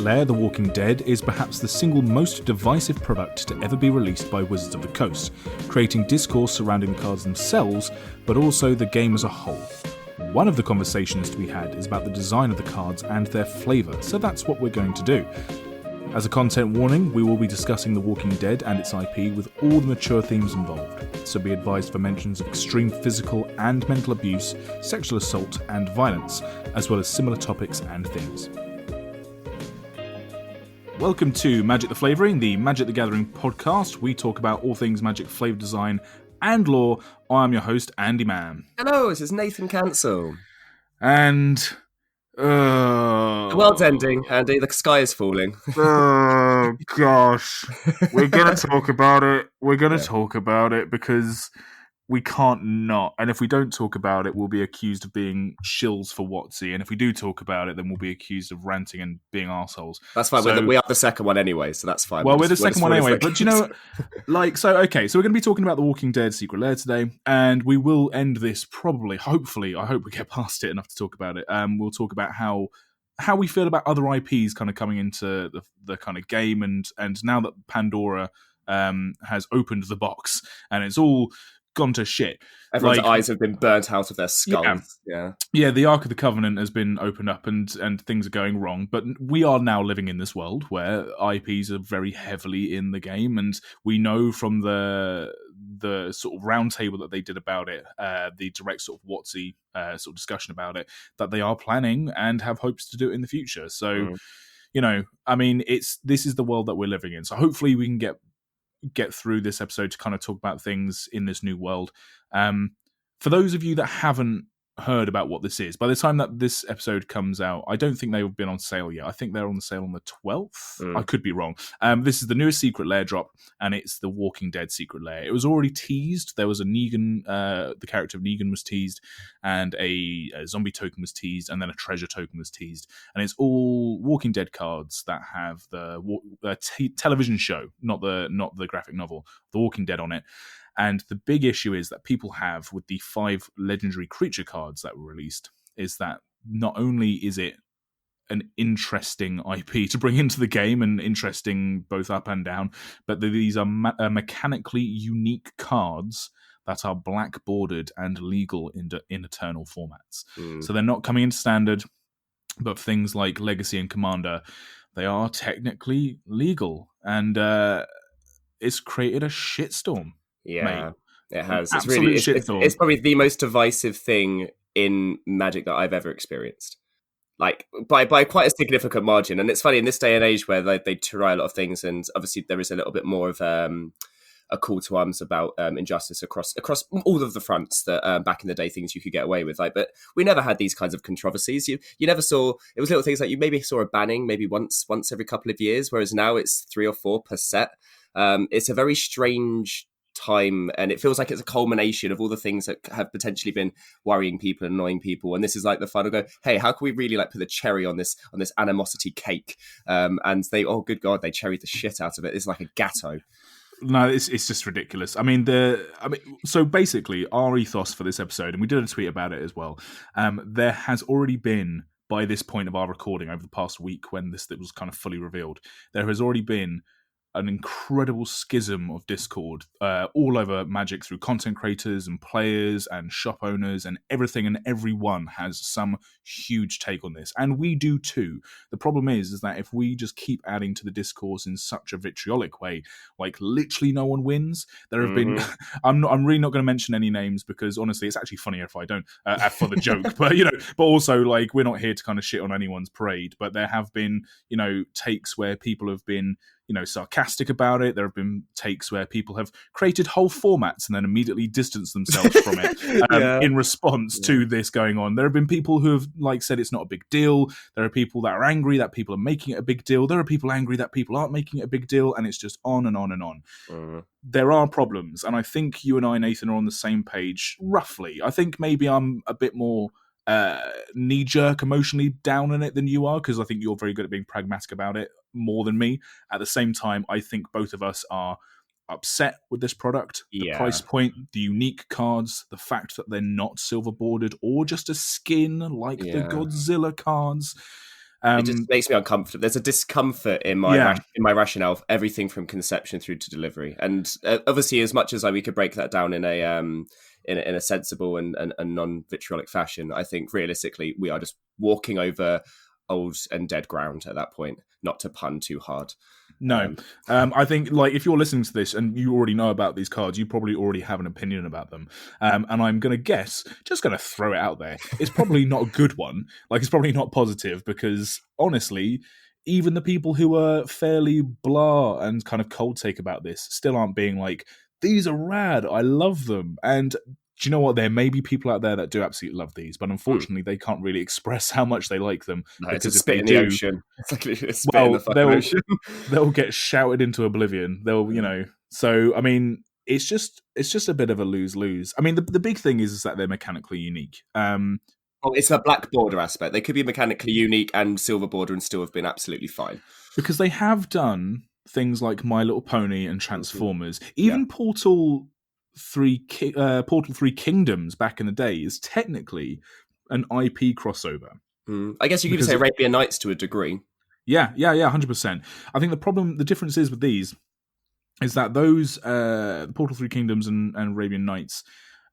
Lair, The Walking Dead is perhaps the single most divisive product to ever be released by Wizards of the Coast, creating discourse surrounding the cards themselves, but also the game as a whole. One of the conversations to be had is about the design of the cards and their flavour, so that's what we're going to do. As a content warning, we will be discussing The Walking Dead and its IP with all the mature themes involved, so be advised for mentions of extreme physical and mental abuse, sexual assault and violence, as well as similar topics and themes. Welcome to Magic the Flavouring, the Magic the Gathering podcast. We talk about all things Magic flavour design and lore. I'm your host, Andy Mann. Hello, this is Nathan Cancel. And... The world's ending, Andy. The sky is falling. Oh, gosh. We're going to talk about it. We're going to talk about it because we can't not. And if we don't talk about it, we'll be accused of being shills for WotC. And if we do talk about it, then we'll be accused of ranting and being arseholes. That's fine. So, we are the second one anyway, so that's fine. Well, we're the second one anyway. But you know, so we're going to be talking about The Walking Dead Secret Lair today. And we will end this probably, hopefully, I hope we get past it enough to talk about it. We'll talk about how we feel about other IPs kind of coming into the kind of game. And now that Pandora has opened the box and it's all gone to shit. Everyone's eyes have been burnt out of their skulls. Yeah, the Ark of the Covenant has been opened up and things are going wrong. But we are now living in this world where IPs are very heavily in the game, and we know from the sort of roundtable that they did about it, the direct sort of WotC sort of discussion about it, that they are planning and have hopes to do it in the future. So, you know, I mean, this is the world that we're living in. So hopefully we can get through this episode to kind of talk about things in this new world. For those of you that haven't heard about what this is, by the time that this episode comes out, I don't think they've been on sale yet. I think they're on the sale on the 12th. I could be wrong. This is the newest Secret Lair drop, and it's the Walking Dead Secret Lair. It was already teased. There was a Negan, the character of Negan was teased, and a zombie token was teased, and then a treasure token was teased. And it's all Walking Dead cards that have the television show, not the graphic novel, The Walking Dead on it. And the big issue is that people have with the 5 legendary creature cards that were released is that not only is it an interesting IP to bring into the game and interesting both up and down, but these are mechanically unique cards that are black bordered and legal in Eternal formats. So they're not coming into standard, but for things like Legacy and Commander, they are technically legal, and it's created a shitstorm. Yeah, mate. It has. It's probably the most divisive thing in Magic that I've ever experienced. Like by quite a significant margin. And it's funny in this day and age where they try a lot of things, and obviously there is a little bit more of a call to arms about injustice across all of the fronts that back in the day things you could get away with. But we never had these kinds of controversies. You never saw, it was little things like you maybe saw a banning maybe once every couple of years, whereas now it's 3 or 4 per set. It's a very strange time, and it feels like it's a culmination of all the things that have potentially been worrying people and annoying people, and this is like the final go, hey, how can we really like put the cherry on this animosity cake, and they, oh good god, they cherry the shit out of it. It's like a gatto. No, it's just ridiculous. I mean, so basically our ethos for this episode, and we did a tweet about it as well, there has already been, by this point of our recording over the past week when this was kind of fully revealed, there has already been an incredible schism of Discord all over Magic through content creators and players and shop owners and everything, and everyone has some huge take on this, and we do too. The problem is that if we just keep adding to the discourse in such a vitriolic way, like literally no one wins. There have been I'm really not going to mention any names because honestly it's actually funnier if I don't for the joke, but also like we're not here to kind of shit on anyone's parade, but there have been takes where people have been sarcastic about it. There have been takes where people have created whole formats and then immediately distanced themselves from it in response to this going on. There have been people who have said it's not a big deal. There are people that are angry that people are making it a big deal. There are people angry that people aren't making it a big deal, and it's just on and on and on. There are problems, and I think you and I, Nathan, are on the same page, roughly. I think maybe I'm a bit more knee-jerk emotionally down on it than you are, because I think you're very good at being pragmatic about it more than me. At the same time, I think both of us are upset with this product, the price point, the unique cards, the fact that they're not silver bordered or just a skin like the Godzilla cards. It just makes me uncomfortable. There's a discomfort in my in my rationale, everything from conception through to delivery. And obviously, as much as we could break that down in a sensible and non-vitriolic fashion, I think realistically we are just walking over old and dead ground at that point. Not to pun too hard. No, I think if you're listening to this and you already know about these cards, you probably already have an opinion about them. And I'm going to guess, just going to throw it out there, it's probably not a good one. It's probably not positive because honestly, even the people who are fairly blah and kind of cold take about this still aren't being like, these are rad, I love them. And do you know what? There may be people out there that do absolutely love these, but unfortunately, they can't really express how much they like them. No, because if they do, in the fucking ocean. They'll get shouted into oblivion. They'll, So I mean, it's just a bit of a lose-lose. I mean, the big thing is that they're mechanically unique. It's a black border aspect. They could be mechanically unique and silver border and still have been absolutely fine. Because they have done things like My Little Pony and Transformers, even Portal 3 Kingdoms back in the day is technically an IP crossover. I guess you could say Arabian Nights to a degree. Yeah, 100%. I think the difference is with these is that those Portal 3 Kingdoms and Arabian Nights,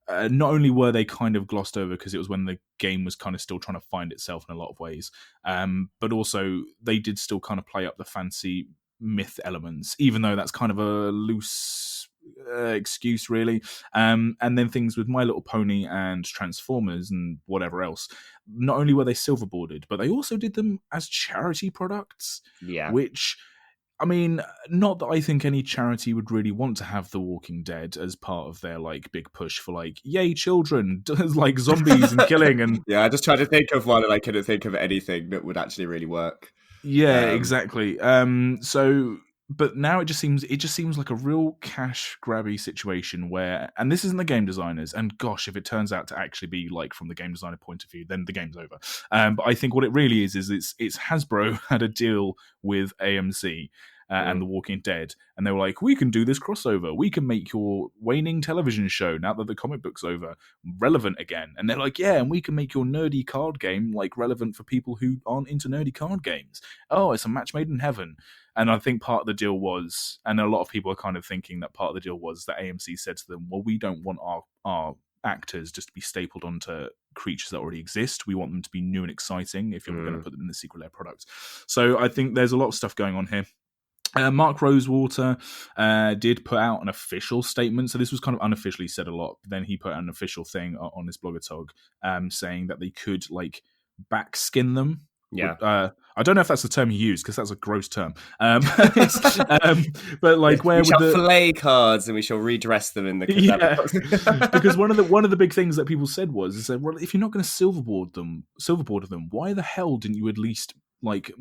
not only were they kind of glossed over because it was when the game was kind of still trying to find itself in a lot of ways, but also they did still kind of play up the fancy myth elements, even though that's kind of a loose excuse really. And then things with My Little Pony and Transformers and whatever else, not only were they silver bordered, but they also did them as charity products, which, I mean, not that I think any charity would really want to have The Walking Dead as part of their big push for yay children, zombies and killing. And I just tried to think of one and I couldn't think of anything that would actually really work. Yeah, exactly. But now it just seems like a real cash grabby situation where, and this isn't the game designers, and gosh, if it turns out to actually be from the game designer point of view, then the game's over. But I think what it really is it's Hasbro had a deal with AMC and The Walking Dead, and they were like, we can do this crossover. We can make your waning television show, now that the comic book's over, relevant again. And they're like, yeah, and we can make your nerdy card game relevant for people who aren't into nerdy card games. Oh, it's a match made in heaven. And I think part of the deal was, and a lot of people are kind of thinking that part of the deal was that AMC said to them, well, we don't want our actors just to be stapled onto creatures that already exist. We want them to be new and exciting if you're going to put them in the Secret Lair product. So I think there's a lot of stuff going on here. Mark Rosewater did put out an official statement. So this was kind of unofficially said a lot. But then he put out an official thing on his Blogger saying that they could backskin them. Yeah. I don't know if that's the term he used because that's a gross term. But where we shall fillet cards and we shall redress them in the because one of the big things that people said was well, if you're not going to silverboard them, why the hell didn't you at least make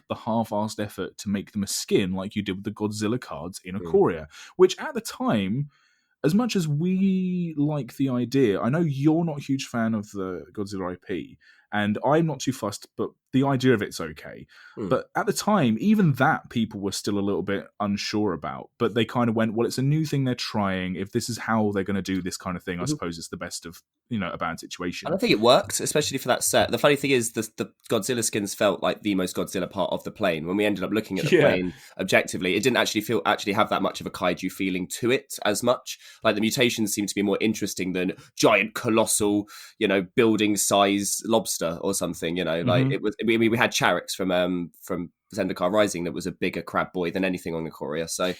the half-assed effort to make them a skin like you did with the Godzilla cards in Ikoria, which at the time, as much as we like the idea, I know you're not a huge fan of the Godzilla IP, and I'm not too fussed, but the idea of it's okay. But at the time, even that people were still a little bit unsure about. But they kind of went, well, it's a new thing they're trying. If this is how they're going to do this kind of thing, I suppose it's the best of a bad situation. I don't think it worked, especially for that set. The funny thing is the Godzilla skins felt like the most Godzilla part of the plane. When we ended up looking at the plane objectively, it didn't actually have that much of a kaiju feeling to it as much. The mutations seemed to be more interesting than giant, colossal, building size lobster or something. It was. We had Charax from Zendikar Rising that was a bigger crab boy than anything on Ikoria. So,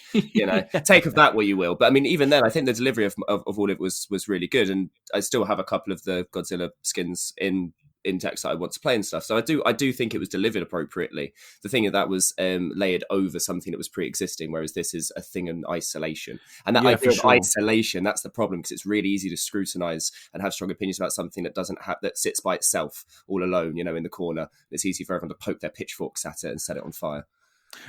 take of that what you will. But I mean, even then, I think the delivery of all of it was really good. And I still have a couple of the Godzilla skins in text that I want to play and stuff. So I do think it was delivered appropriately. The thing that was layered over something that was pre-existing, whereas this is a thing in isolation. And that idea of isolation, that's the problem, because it's really easy to scrutinize and have strong opinions about something that sits by itself all alone, in the corner. It's easy for everyone to poke their pitchforks at it and set it on fire.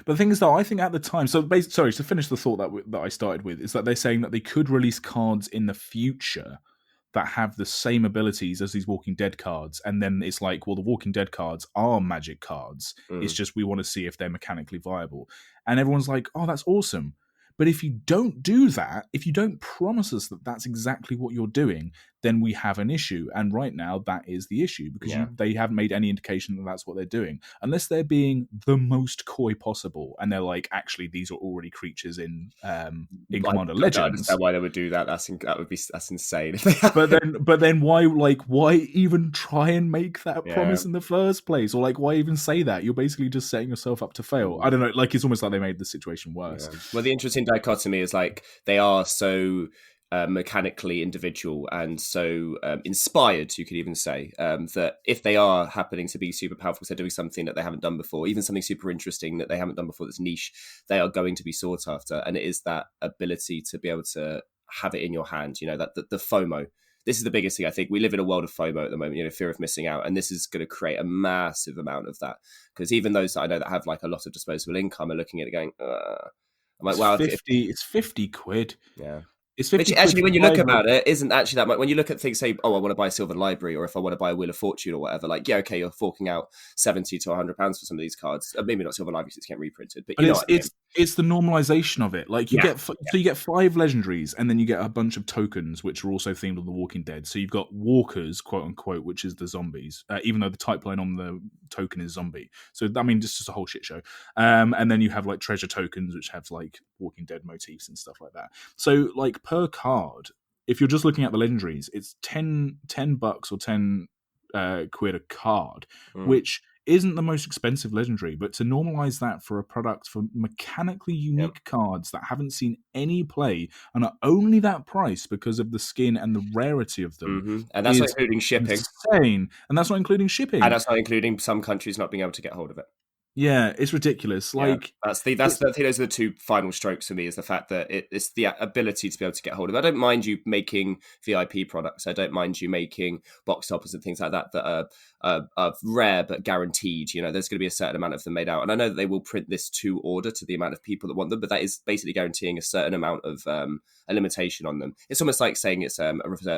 But the thing is, though, I think at the time, sorry, to finish the thought that I started with, is that they're saying that they could release cards in the future that have the same abilities as these Walking Dead cards, and then it's like, well, the Walking Dead cards are magic cards. It's just we want to see if they're mechanically viable. And everyone's like, oh, that's awesome. But if you don't do that, if you don't promise us that that's exactly what you're doing, then we have an issue. And right now, that is the issue, because they haven't made any indication that that's what they're doing, unless they're being the most coy possible. And they're like, actually, these are already creatures in Commander Legends. I don't understand why they would do that. That's insane. but then why even try and make that promise in the first place? Or like, why even say that? You're basically just setting yourself up to fail. I don't know. Like, it's almost like they made the situation worse. Yeah. Well, the interesting dichotomy is like they are so mechanically individual and so inspired, you could even say, that if they are happening to be super powerful, they're doing something that they haven't done before, even something super interesting that they haven't done before that's niche, they are going to be sought after. And it is that ability to be able to have it in your hand, that the FOMO. This is the biggest thing. I think we live in a world of FOMO at the moment, fear of missing out. And this is going to create a massive amount of that, because even those that I know that have like a lot of disposable income are looking at it going, I'm like, wow, it's 50 quid. Yeah. It's 50 Which actually, when you look library. about it, isn't actually that much. When you look at things, say, oh, I want to buy a Silver Library, or if I want to buy a Wheel of Fortune or whatever, like, yeah, okay, you're forking out £70 to £100 for some of these cards. Maybe not Silver Library because it's getting reprinted, but you know what I mean. It's the normalization of it. Like you get 5 legendaries, and then you get a bunch of tokens which are also themed on The Walking Dead. So you've got walkers, quote unquote, which is the zombies, even though the type line on the token is zombie. So I mean, it's just a whole shit show. And then you have like treasure tokens, which have like Walking Dead motifs and stuff like that. So like per card, if you're just looking at the legendaries, it's $10 or 10 quid a card, which isn't the most expensive legendary. But to normalize that for a product for mechanically unique cards that haven't seen any play and are only that price because of the skin and the rarity of them, and that's not including shipping, insane. And that's not including shipping, and that's not including some countries not being able to get hold of it. Yeah, it's ridiculous. Like those are the two final strokes for me, is the fact that it's the ability to be able to get hold of it. I don't mind you making VIP products. I don't mind you making box toppers and things like that are rare but guaranteed. There's going to be a certain amount of them made out, and I know that they will print this to order to the amount of people that want them, but that is basically guaranteeing a certain amount of a limitation on them. It's almost like saying it's a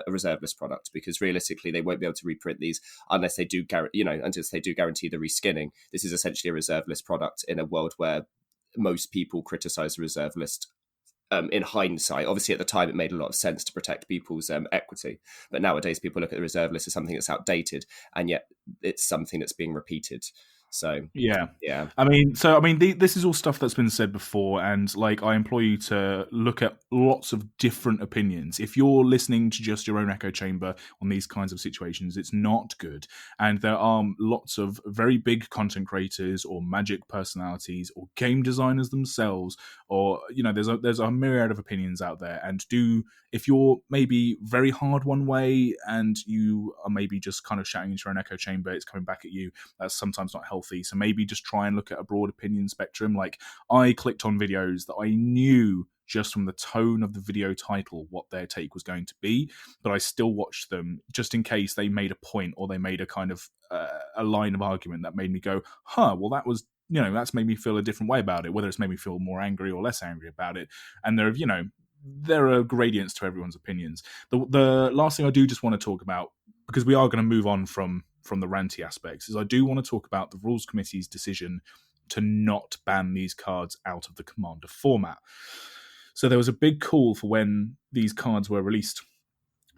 reserve list product, because realistically they won't be able to reprint these unless they do until they do guarantee the reskinning. This is essentially a reserve list product in a world where most people criticize the reserve list in hindsight. Obviously at the time it made a lot of sense to protect people's equity, but nowadays people look at the reserve list as something that's outdated, and yet it's something that's being repeated. So yeah. I mean, this is all stuff that's been said before, and like I implore you to look at lots of different opinions. If you're listening to just your own echo chamber on these kinds of situations, it's not good. And there are lots of very big content creators or Magic personalities or game designers themselves, or there's a myriad of opinions out there. And if you're maybe very hard one way and you are maybe just kind of shouting into your own echo chamber, it's coming back at you. That's sometimes not healthy. So maybe just try and look at a broad opinion spectrum. Like I clicked on videos that I knew just from the tone of the video title what their take was going to be, but I still watched them just in case they made a point or they made a kind of a line of argument that made me go, well, that was, that's made me feel a different way about it, whether it's made me feel more angry or less angry about it. And there are gradients to everyone's opinions. The last thing I do just want to talk about, because we are going to move on from the ranty aspects, is I do want to talk about the Rules Committee's decision to not ban these cards out of the Commander format. So there was a big call for when these cards were released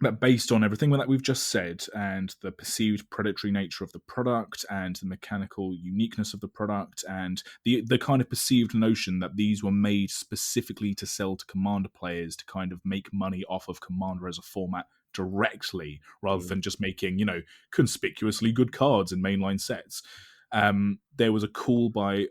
that, based on everything that we've just said and the perceived predatory nature of the product and the mechanical uniqueness of the product and the kind of perceived notion that these were made specifically to sell to Commander players to kind of make money off of Commander as a format directly, rather than just making, conspicuously good cards in mainline sets. There was a call by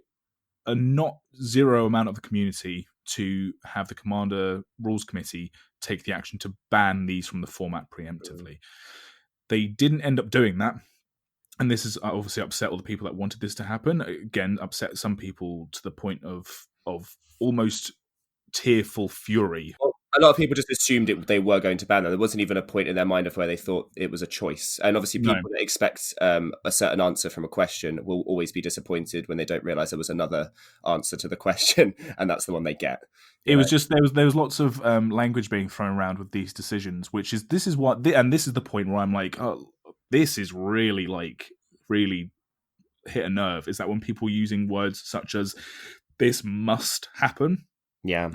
a not zero amount of the community to have the Commander Rules Committee take the action to ban these from the format preemptively. They didn't end up doing that. And this has obviously upset all the people that wanted this to happen. Again, upset some people to the point of almost tearful fury. Well, a lot of people just assumed they were going to ban them. There wasn't even a point in their mind of where they thought it was a choice. And obviously people that expect a certain answer from a question will always be disappointed when they don't realise there was another answer to the question, and that's the one they get. It was just there was lots of language being thrown around with these decisions, this is the point where I'm like, oh, this is really hit a nerve, is that when people are using words such as this must happen,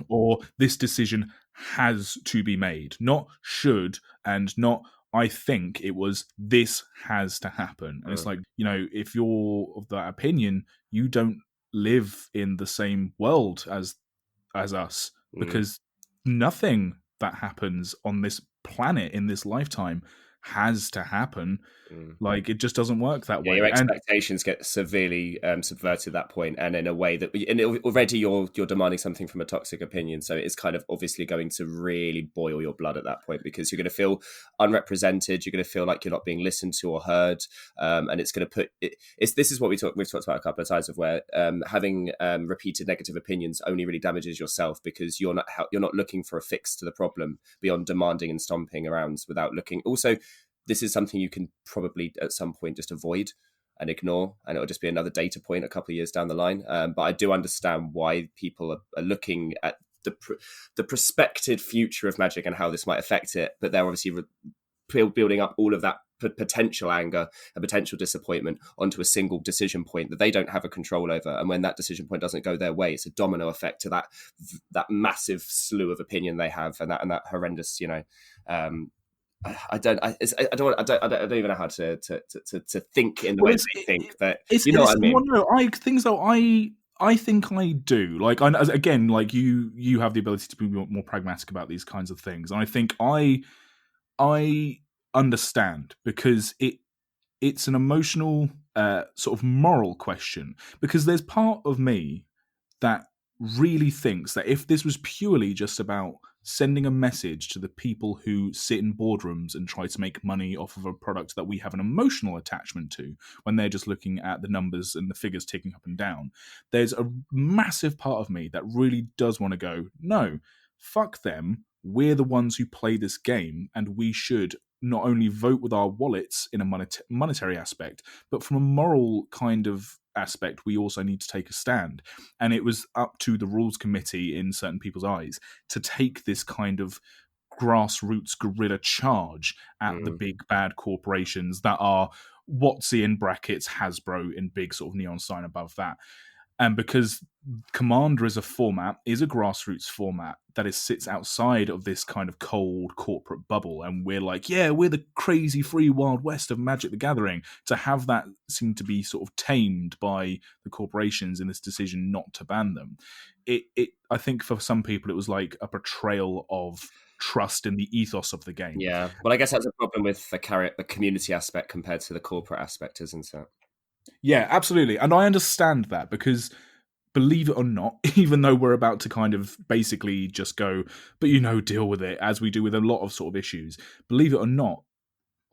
or this decision has to be made, not should and not I think it was, this has to happen. And it's like, if you're of that opinion, you don't live in the same world as us, because nothing that happens on this planet in this lifetime has to happen. Like, it just doesn't work that Yeah, way. your And expectations get severely subverted at that point, and in a way that, and already you're demanding something from a toxic opinion, so it's kind of obviously going to really boil your blood at that point, because you're going to feel unrepresented, you're going to feel like you're not being listened to or heard, and it's going to put this is what we've talked about a couple of times, of where having repeated negative opinions only really damages yourself, because you're not looking for a fix to the problem beyond demanding and stomping around without looking. Also, this is something you can probably at some point just avoid and ignore, and it'll just be another data point a couple of years down the line. But I do understand why people are looking at the prospective future of Magic and how this might affect it, but they're obviously building up all of that potential anger and potential disappointment onto a single decision point that they don't have a control over. And when that decision point doesn't go their way, it's a domino effect to that massive slew of opinion they have, and that horrendous, I don't even know how to think in the way they think, but you know what I mean. Well, no, I think I do. Like, again, like you have the ability to be more pragmatic about these kinds of things, and I think I understand, because it's an emotional sort of moral question, because there's part of me that really thinks that if this was purely just about sending a message to the people who sit in boardrooms and try to make money off of a product that we have an emotional attachment to, when they're just looking at the numbers and the figures ticking up and down, there's a massive part of me that really does want to go, no, fuck them. We're the ones who play this game, and we should not only vote with our wallets in a monetary aspect, but from a moral kind of aspect, we also need to take a stand. And it was up to the rules committee, in certain people's eyes, to take this kind of grassroots guerrilla charge at the big bad corporations that are WotC in brackets, Hasbro in big sort of neon sign above that. And because Commander as a format is a grassroots format that sits outside of this kind of cold corporate bubble, and we're like, yeah, we're the crazy free wild west of Magic the Gathering, to have that seem to be sort of tamed by the corporations in this decision not to ban them. I think for some people it was like a betrayal of trust in the ethos of the game. Yeah, well, I guess that's a problem with the community aspect compared to the corporate aspect, isn't it? Yeah, absolutely. And I understand that, because believe it or not, even though we're about to kind of basically just go, but deal with it, as we do with a lot of sort of issues, believe it or not,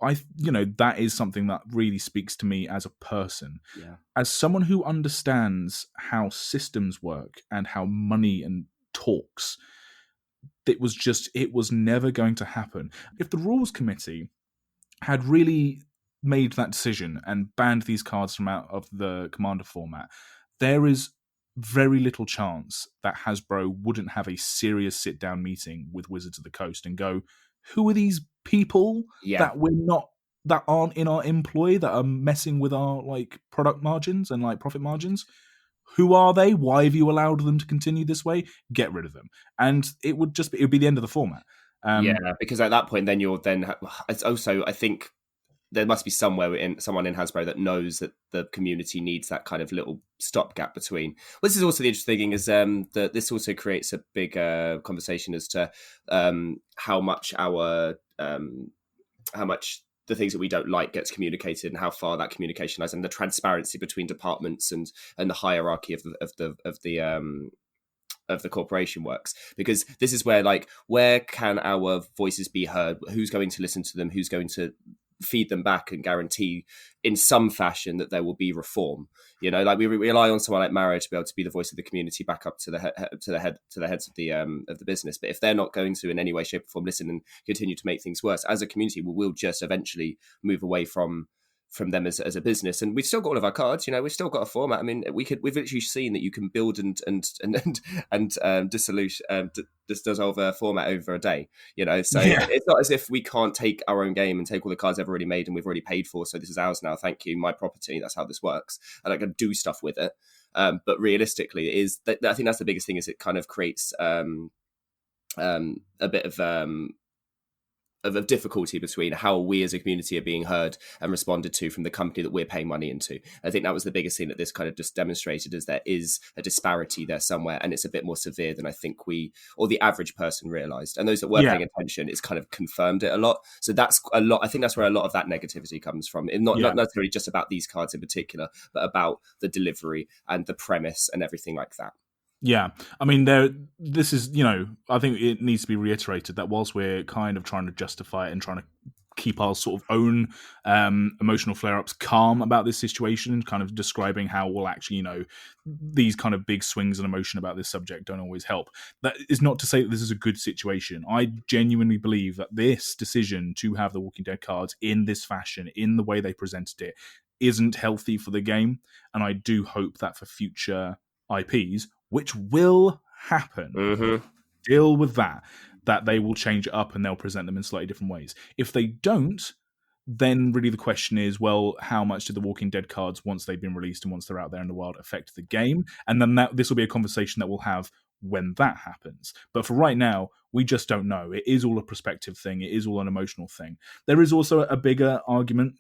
that is something that really speaks to me as a person. Yeah. As someone who understands how systems work and how money and talks, it was never going to happen. If the rules committee had really made that decision and banned these cards from out of the Commander format, there is very little chance that Hasbro wouldn't have a serious sit-down meeting with Wizards of the Coast and go, who are these people that aren't in our employ, that are messing with our like product margins and like profit margins? Who are they? Why have you allowed them to continue this way? Get rid of them. And it would be the end of the format. Because at that point, then it's also, I think, there must be someone in Hasbro that knows that the community needs that kind of little stopgap between. Well, this is also the interesting thing, is that this also creates a big conversation as to how much the things that we don't like gets communicated, and how far that communication lies, and the transparency between departments and the hierarchy of the corporation works. Because this is where, like, where can our voices be heard? Who's going to listen to them? Who's going to feed them back and guarantee in some fashion that there will be reform? Like, we rely on someone like Mara to be able to be the voice of the community back up to the heads of the business. But if they're not going to in any way, shape, or form listen and continue to make things worse, as a community, we'll just eventually move away from them as a business. And we've still got all of our cards, we've still got a format. I mean, we've literally seen that you can build and dissolve a format over a day, so it's not as if we can't take our own game and take all the cards I've already made and we've already paid for, so this is ours now, thank you, my property, that's how this works, and I can do stuff with it. But realistically, it is I think that's the biggest thing, is it kind of creates a bit of of difficulty between how we as a community are being heard and responded to from the company that we're paying money into. I think that was the biggest thing that this kind of just demonstrated, is there is a disparity there somewhere, and it's a bit more severe than I think we, or the average person, realised. And those that were paying attention, it's kind of confirmed it a lot. So that's a lot. I think that's where a lot of that negativity comes from. Not necessarily just about these cards in particular, but about the delivery and the premise and everything like that. Yeah, I mean, this is, I think it needs to be reiterated that whilst we're kind of trying to justify it and trying to keep our sort of own emotional flare-ups calm about this situation, and kind of describing how, well, actually, these kind of big swings in emotion about this subject don't always help. That is not to say that this is a good situation. I genuinely believe that this decision to have the Walking Dead cards in this fashion, in the way they presented it, isn't healthy for the game, and I do hope that for future IPs, which will happen, deal with that they will change it up and they'll present them in slightly different ways. If they don't, then really the question is, well, how much did the Walking Dead cards, once they've been released and once they're out there in the wild, affect the game? And then this will be a conversation that we'll have when that happens. But for right now, we just don't know. It is all a perspective thing. It is all an emotional thing. There is also a bigger argument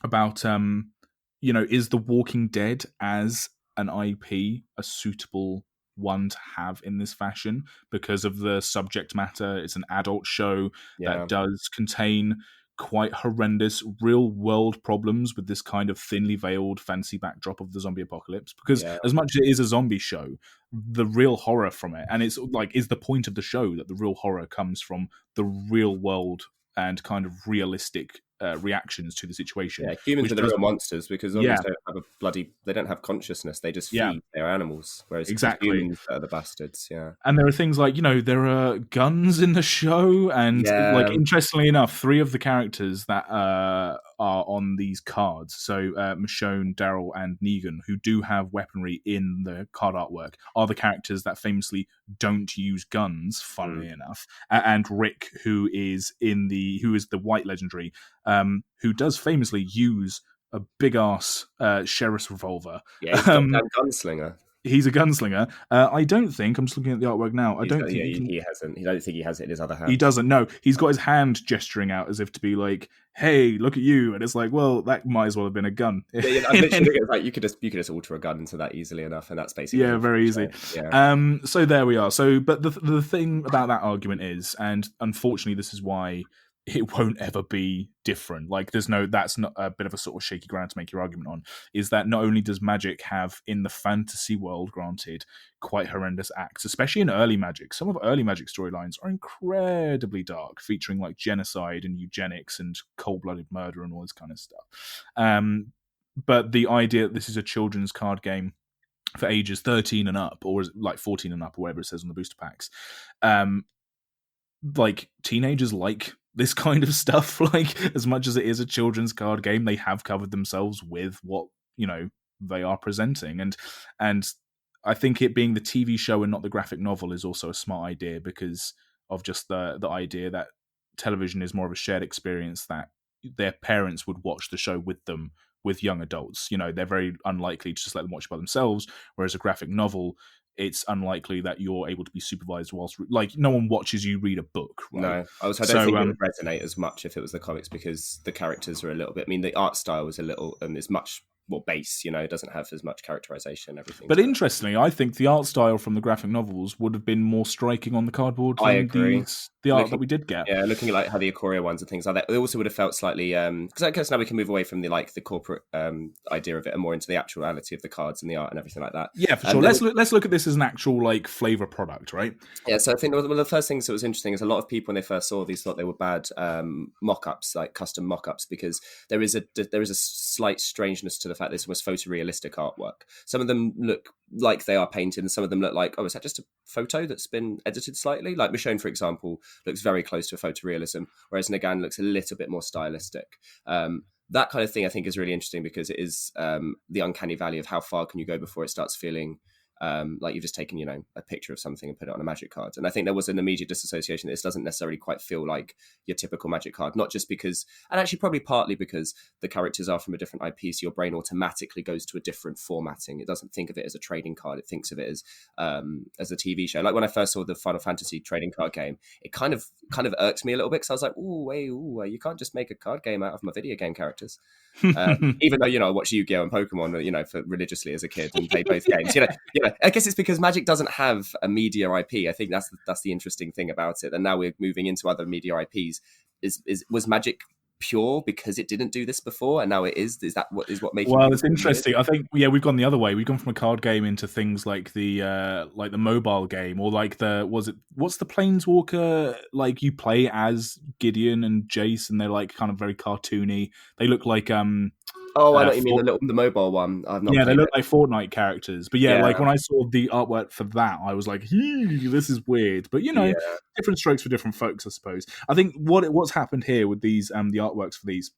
about, is the Walking Dead as an IP a suitable one to have in this fashion because of the subject matter? It's an adult show that does contain quite horrendous real world problems with this kind of thinly veiled fancy backdrop of the zombie apocalypse, because as much as it is a zombie show, the real horror from it, and it's like, is the point of the show that the real horror comes from the real world and kind of realistic reactions to the situation. Yeah, humans are the real monsters, because zombies don't have they don't have consciousness. They just feed their animals, whereas humans are the bastards. Yeah, and there are things like, there are guns in the show, and like, interestingly enough, 3 of the characters that are on these cards, so Michonne, Daryl, and Negan, who do have weaponry in the card artwork, are the characters that famously don't use guns, funnily enough, and Rick, who is the white legendary, who does famously use a big ass sheriff's revolver. Yeah, he's a gunslinger. He's a gunslinger. I don't think, I'm just looking at the artwork now, I don't think he hasn't. I don't think he has it in his other hand. He doesn't, no. He's got his hand gesturing out as if to be like, hey, look at you. And it's like, well, that might as well have been a gun. I'm literally thinking, like, you could just alter a gun into that easily enough, and that's basically very easy. So there we are. So, but the thing about that argument is, and unfortunately this is why it won't ever be different. Like, that's not a bit of a sort of shaky ground to make your argument on, is that not only does Magic have, in the fantasy world, granted, quite horrendous acts, especially in early Magic. Some of early Magic storylines are incredibly dark, featuring like genocide and eugenics and cold-blooded murder and all this kind of stuff. But the idea that this is a children's card game for ages 13 and up, or like 14 and up, or whatever it says on the booster packs, like, teenagers like this kind of stuff. Like, as much as it is a children's card game, they have covered themselves with what they are presenting, and I think it being the TV show and not the graphic novel is also a smart idea, because of just the idea that television is more of a shared experience, that their parents would watch the show with them, with young adults. They're very unlikely to just let them watch it by themselves, whereas a graphic novel, it's unlikely that you're able to be supervised whilst, like, no one watches you read a book, right? No, I don't think it would resonate as much if it was the comics, because the characters are a little bit, I mean, the art style is a little, is much more base, it doesn't have as much characterization and everything. But interestingly, I think the art style from the graphic novels would have been more striking on the cardboard than I agree. The art that we did get. Yeah, looking at like how the Ikoria ones and things like that, it also would have felt slightly, because I guess now we can move away from the corporate idea of it and more into the actuality of the cards and the art and everything like that. Yeah, for sure. Let's look at this as an actual like Flavour product, right? Yeah, so I think one of the first things that was interesting is a lot of people when they first saw these thought they were bad mock-ups, like custom mock-ups, because there is a slight strangeness to the fact this was photorealistic artwork. Some of them look like they are painted, and some of them look like, oh, is that just a photo that's been edited slightly? Like Michonne, for example, looks very close to a photorealism, whereas Nagan looks a little bit more stylistic. That kind of thing I think is really interesting, because it is the uncanny valley of how far can you go before it starts feeling like you've just taken, a picture of something and put it on a Magic card. And I think there was an immediate disassociation that this doesn't necessarily quite feel like your typical Magic card, not just because, and actually probably partly because the characters are from a different IP, so your brain automatically goes to a different formatting. It doesn't think of it as a trading card, it thinks of it as a TV show. Like when I first saw the Final Fantasy trading card game, it kind of kind of irked me a little bit because I was like, you can't just make a card game out of my video game characters. Even though, I watched Yu-Gi-Oh! And Pokemon, for religiously as a kid and played both games. I guess it's because Magic doesn't have a media IP. I think that's the interesting thing about it. And now we're moving into other media IPs. Was Magic pure because it didn't do this before, and now it is? Is that what making? Well, it's interesting. I think we've gone the other way. We've gone from a card game into things like the mobile game, or like what's the Planeswalker? Like you play as Gideon and Jace, and they're like kind of very cartoony. They look like Oh, I know what you mean, the mobile one. I've not. Yeah, they look it. like Fortnite characters. But like when I saw the artwork for that, I was like, this is weird. But different strokes for different folks, I suppose. I think what's happened here with these the artworks for these,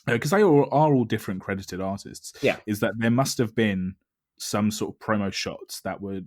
because they are all different credited artists, is that there must have been some sort of promo shots that were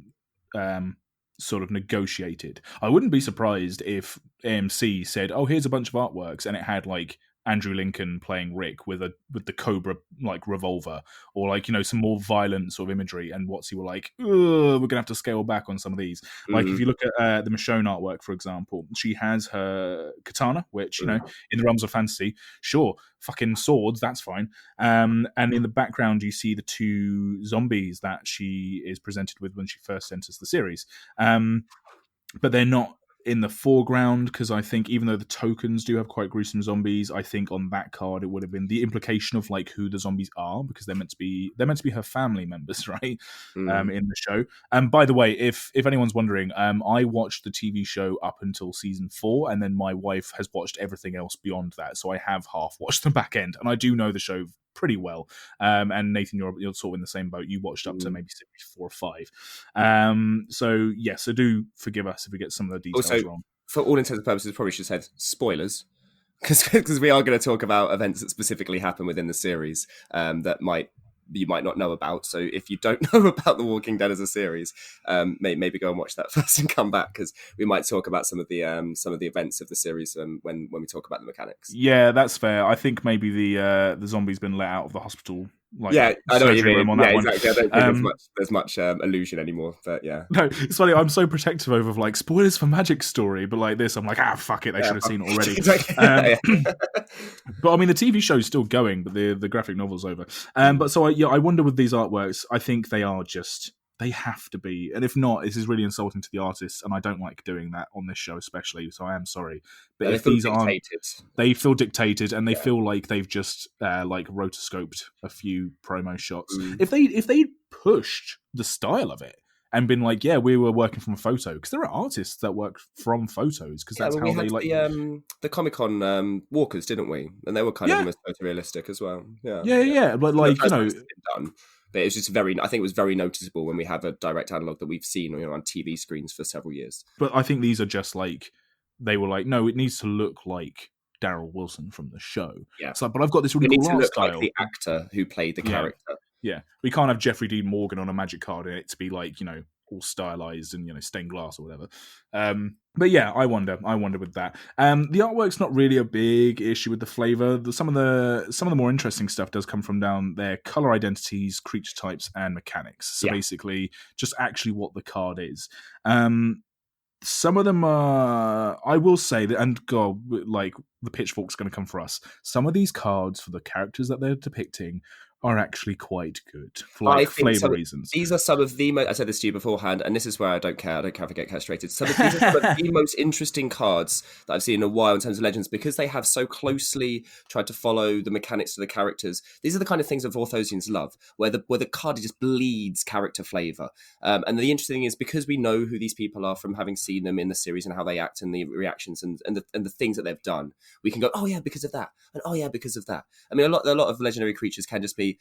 sort of negotiated. I wouldn't be surprised if AMC said, "Oh, here's a bunch of artworks," and it had like Andrew Lincoln playing Rick with the Cobra like revolver, or like some more violent sort of imagery, and WotC were like, we're gonna have to scale back on some of these. Like if you look at the Michonne artwork, for example, she has her katana, which in the realms of fantasy, sure, fucking swords, that's fine. And in the background you see the two zombies that she is presented with when she first enters the series, but they're not in the foreground, because I think even though the tokens do have quite gruesome zombies, I think on that card it would have been the implication of like who the zombies are, because they're meant to be her family members, right? In the show. And by the way, if anyone's wondering, I watched the TV show up until season 4, and then my wife has watched everything else beyond that, so I have half watched the back end, and I do know the show pretty well. And Nathan, you're sort of in the same boat. You watched up to maybe 4 or 5. So do forgive us if we get some of the details wrong. For all intents and purposes, probably should have said spoilers, because we are going to talk about events that specifically happen within the series that you might not know about. So if you don't know about The Walking Dead as a series, maybe go and watch that first and come back, because we might talk about some of the events of the series when we talk about the mechanics. Yeah, that's fair. I think maybe the zombie's been let out of the hospital. Like, I know what you mean. On that one. Exactly. I don't think there's much illusion anymore. But yeah, no, it's funny. I'm so protective over like spoilers for Magic story, but like this, I'm like, fuck it, they should have seen it already. But I mean, the TV show's still going, but the graphic novel's over. But so I wonder with these artworks, I think they have to be, and if not, this is really insulting to the artists, and I don't like doing that on this show especially, so I am sorry. But if these aren't, they feel dictated, and they feel like they've just like rotoscoped a few promo shots. If they pushed the style of it and been like, we were working from a photo, because there are artists that work from photos, because that's how they like the Comic-Con walkers, didn't we? And they were kind of almost photorealistic as well. But like done. But it was just I think it was very noticeable when we have a direct analog that we've seen on TV screens for several years. But I think these are just like, they were like, no, it needs to look like Daryl Wilson from the show. Yeah. It's like, but I've got this really cool art style. Like the actor who played the character. Yeah. We can't have Jeffrey Dean Morgan on a Magic card in it to be like, all stylized and stained glass or whatever. But yeah, I wonder with that. The artwork's not really a big issue with the flavor. Some of the more interesting stuff does come from down their color identities, creature types, and mechanics. So basically, just actually what the card is. Some of them are, I will say that, and God, like the pitchfork's going to come for us. Some of these cards for the characters that they're depicting are actually quite good for like flavor reasons. These are some of the I said this to you beforehand, and this is where I don't care if I get castrated. These are some of the most interesting cards that I've seen in a while in terms of Legends, because they have so closely tried to follow the mechanics of the characters. These are the kind of things that Vorthosians love, where the card just bleeds character flavor. And the interesting thing is, because we know who these people are from having seen them in the series and how they act and the reactions and the things that they've done, we can go, oh yeah, because of that, and oh yeah, because of that. I mean, a lot of legendary creatures can just be,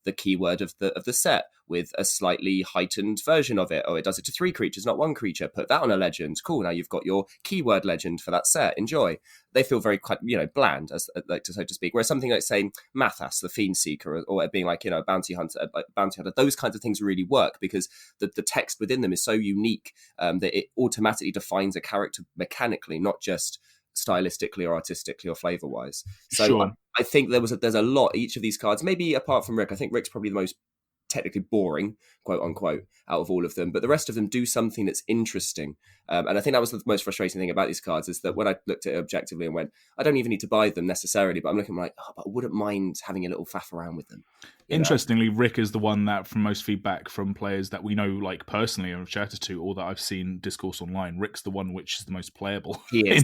the keyword of the set with a slightly heightened version of it. Oh, it does it to 3 creatures, not 1 creature. Put that on a legend. Cool. Now you've got your keyword legend for that set. Enjoy. They feel very quite bland, as like so to speak. Whereas something like, say, Mathas, the Fiend Seeker, or being like bounty hunter, those kinds of things really work, because the text within them is so unique that it automatically defines a character mechanically, not just stylistically or artistically or flavor wise. So sure. I think there's a lot, each of these cards, maybe apart from Rick. I think Rick's probably the most technically boring, quote unquote, out of all of them, but the rest of them do something that's interesting. And I think that was the most frustrating thing about these cards, is that when I looked at it objectively and went, I don't even need to buy them necessarily, but I'm looking like, but I wouldn't mind having a little faff around with them. Interestingly, Rick is the one that, from most feedback from players that we know, like personally, and have chatted to, or that I've seen discourse online, Rick's the one which is the most playable. He is.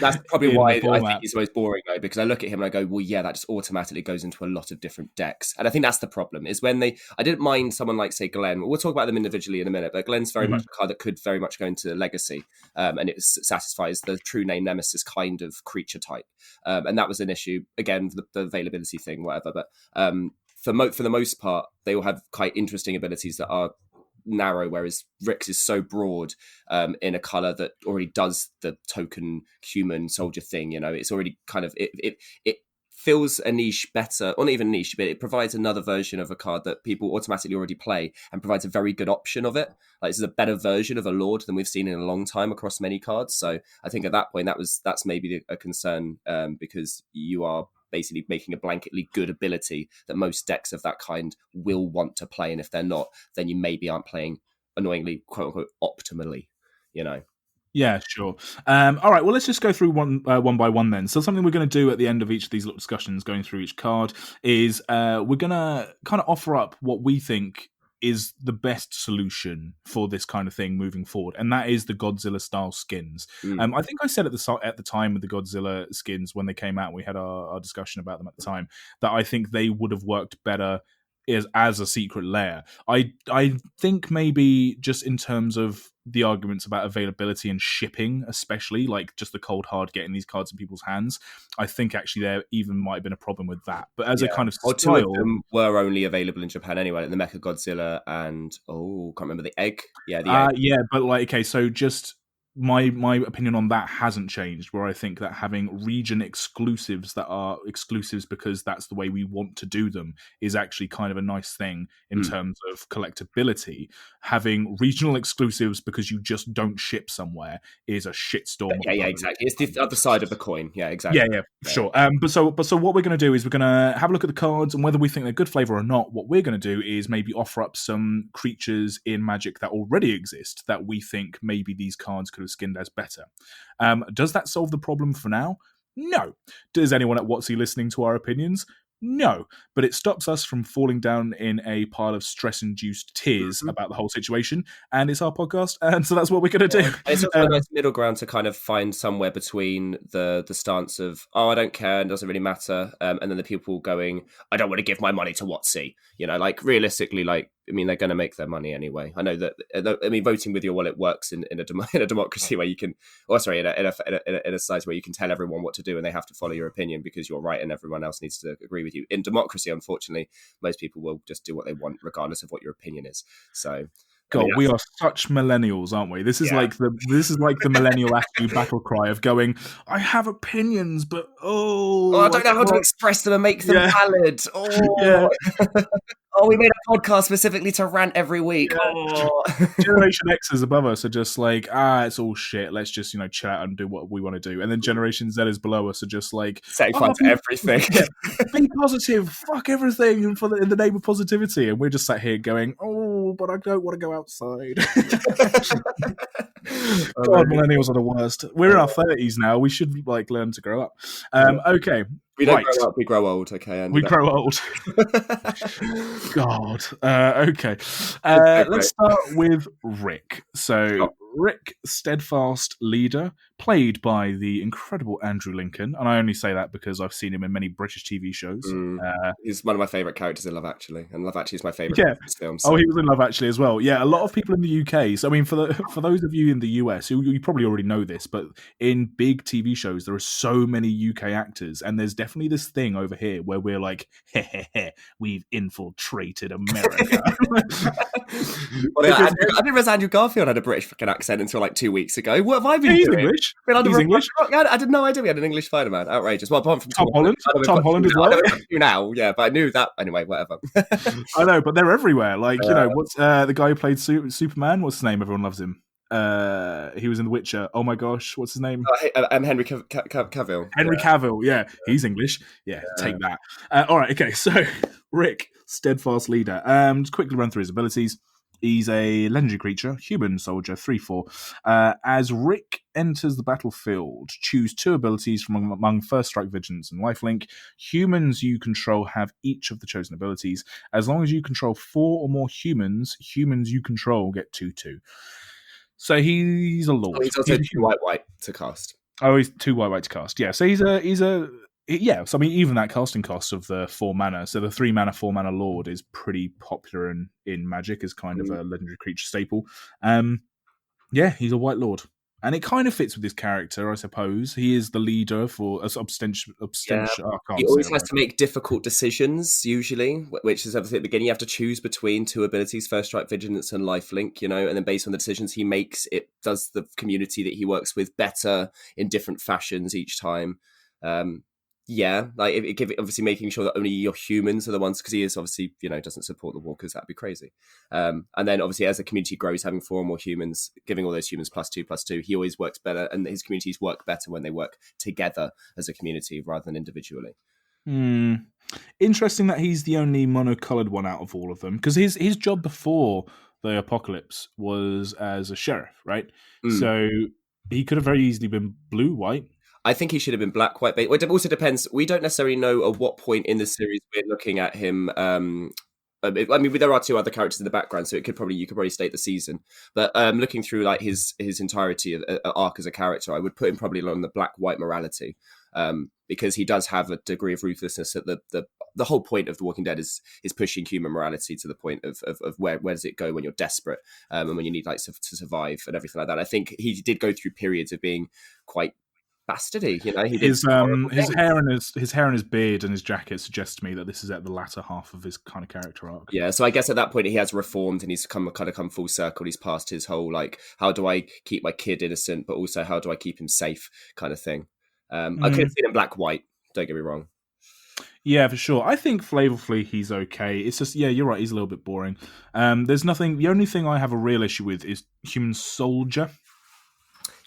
That's probably why I think he's the most boring, though, because I look at him and I go, well, yeah, that just automatically goes into a lot of different decks. And I think that's the problem, is when I didn't mind someone like, say, Glenn. We'll talk about them individually in a minute, but Glenn's very much a card that could very much go into Legacy, and it satisfies the true name Nemesis kind of creature type. And that was an issue, again, the availability thing, whatever, but for the most part, they all have quite interesting abilities that are narrow, whereas Rick's is so broad in a color that already does the token human soldier thing. It's already kind of it fills a niche better, or not even niche, but it provides another version of a card that people automatically already play and provides a very good option of it. Like, this is a better version of a Lord than we've seen in a long time across many cards. So I think at that point that's maybe a concern, because you are basically making a blanketly good ability that most decks of that kind will want to play, and if they're not, then you maybe aren't playing, annoyingly, quote unquote, optimally. Yeah, sure. All right, well, let's just go through one by one then. So something we're going to do at the end of each of these little discussions, going through each card, is we're going to kind of offer up what we think is the best solution for this kind of thing moving forward, and that is the Godzilla style skins. I think I said at the time with the Godzilla skins, when they came out, we had our discussion about them at the time, that I think they would have worked better as a secret lair. I think maybe just in terms of the arguments about availability and shipping, especially, like just the cold hard getting these cards in people's hands, I think actually there even might have been a problem with that. But as a kind of style, two of them were only available in Japan anyway, like the Mecha Godzilla and can't remember the egg. Yeah, the egg. Yeah, but so just my opinion on that hasn't changed, where I think that having region exclusives that are exclusives because that's the way we want to do them is actually kind of a nice thing in terms of collectability. Having regional exclusives because you just don't ship somewhere is a shitstorm. Yeah, exactly. It's the other side of the coin. Yeah, exactly. Yeah, sure. But so what we're going to do is we're going to have a look at the cards, and whether we think they're good flavor or not, what we're going to do is maybe offer up some creatures in Magic that already exist that we think maybe these cards could have skinned as better. Does that solve the problem for now? No. Does anyone at WotC listening to our opinions? No, but it stops us from falling down in a pile of stress-induced tears about the whole situation, and it's our podcast, and so that's what we're going to do. And it's also a nice middle ground to kind of find somewhere between the stance of, I don't care, it doesn't really matter, and then the people going, I don't want to give my money to WotC. Like, realistically, like, I mean, they're going to make their money anyway. I know that. Voting with your wallet works in a democracy where you can, in a society where you can tell everyone what to do and they have to follow your opinion because you're right and everyone else needs to agree with you. In democracy, unfortunately, most people will just do what they want regardless of what your opinion is. So. God, we are such millennials, aren't we? This is like the millennial attitude battle cry of going, I have opinions, but I don't know how to express them and make them valid. We made a podcast specifically to rant every week. Generation X's above us are just like, it's all shit. Let's just chill out and do what we want to do. And then Generation Z is below us are just like, setting fire to everything. Be positive, fuck everything, and in the name of positivity. And we're just sat here going, but I don't want to go outside. God, millennials are the worst. We're in our 30s now. We should learn to grow up. Okay. We don't grow up, we grow old, okay? We grow old. God. Okay. Let's start with Rick. So, Rick, steadfast leader, played by the incredible Andrew Lincoln. And I only say that because I've seen him in many British TV shows. He's one of my favourite characters in Love Actually. And Love Actually is my favourite film. So. Oh, he was in Love Actually as well. Yeah, a lot of people in the UK. So, I mean, for those of you in the US, you probably already know this, but in big TV shows, there are so many UK actors. And there's definitely this thing over here where we're like, we've infiltrated America. I didn't realize Andrew Garfield had a British fucking accent until 2 weeks ago. What have I been doing? English. He's English. I had no idea we had an English Spider-Man. Outrageous. Well, apart from Tom Holland. Tom Holland as well. Now, yeah, but I knew that anyway. Whatever. I know, but they're everywhere. What's the guy who played Superman? What's his name? Everyone loves him. he was in The Witcher. Oh my gosh, what's his name? Henry Cavill. Henry Cavill. Yeah, he's English. Yeah, take that. All right, okay. So Rick, steadfast leader. Just quickly run through his abilities. He's a legendary creature, human soldier, 3/4. As Rick enters the battlefield, choose 2 abilities from among First Strike, Vigilance, and Lifelink. Humans you control have each of the chosen abilities. As long as you control 4 or more humans you control get 2/2. So he's a lord. Oh, he's also too white to cast. Oh, he's 2 white to cast. Yeah, so he's a yeah. So I mean, even that casting cost of the 4 mana, so the 3 mana, 4 mana lord is pretty popular in Magic as kind of a legendary creature staple. Yeah, he's a white lord, and it kind of fits with his character, I suppose. He is the leader for a He always has to make difficult decisions, usually, which is obviously at the beginning. You have to choose between 2 abilities, First Strike, Vigilance, and Lifelink, and then based on the decisions he makes, it does the community that he works with better in different fashions each time. Like obviously making sure that only your humans are the ones, because he is obviously, doesn't support the walkers. That'd be crazy. And then obviously as the community grows, having 4 or more humans, giving all those humans +2/+2, he always works better, and his communities work better when they work together as a community rather than individually. Interesting that he's the only monocolored one out of all of them, because his job before the apocalypse was as a sheriff, right? So he could have very easily been blue-white. I think he should have been black-white. But it also depends. We don't necessarily know at what point in the series we're looking at him. I mean, there are 2 other characters in the background, so you could probably state the season. But looking through like his entirety of arc as a character, I would put him probably along the black-white morality, because he does have a degree of ruthlessness. That the whole point of The Walking Dead is pushing human morality to the point of where does it go when you're desperate, and when you need to survive and everything like that. I think he did go through periods of being quite bastardy, He did his hair and his beard and his jacket suggest to me that this is at the latter half of his kind of character arc. Yeah, so I guess at that point he has reformed and he's come full circle. He's past his whole how do I keep my kid innocent, but also how do I keep him safe kind of thing. I could have seen him black-white. Don't get me wrong. Yeah, for sure. I think flavorfully he's okay. It's just, you're right. He's a little bit boring. There's nothing. The only thing I have a real issue with is human soldier.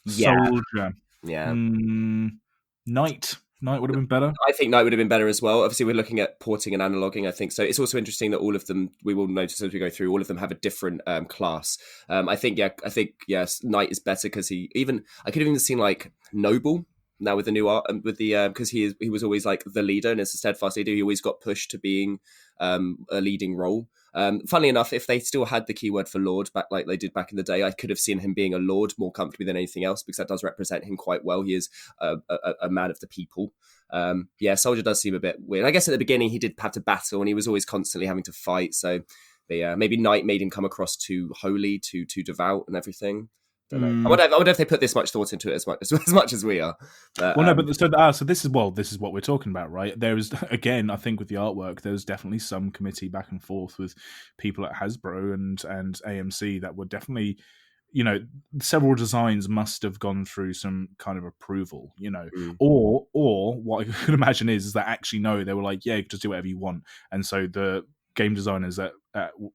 Yeah. Soldier. Yeah. Knight would have been better. I think Knight would have been better as well. Obviously, we're looking at porting and analoging, I think. So it's also interesting that all of them, we will notice as we go through, all of them have a different class. I think yes, Knight is better because I could have even seen Noble now with the new art, because he was always the leader, and as a steadfast leader, he always got pushed to being a leading role. Funnily enough, if they still had the keyword for Lord back like they did back in the day, I could have seen him being a Lord more comfortably than anything else, because that does represent him quite well. He is a man of the people. Soldier does seem a bit weird. I guess at the beginning he did have to battle, and he was always constantly having to fight. So maybe Knight made him come across too holy, too devout, and everything. Don't know. I wonder if they put this much thought into it as much as we are. So this is what we're talking about, right? There is, again, I think with the artwork, there's definitely some committee back and forth with people at Hasbro and AMC that were definitely, several designs must have gone through some kind of approval, or what I could imagine is that actually no, they were like, yeah, just do whatever you want, and so the game designers at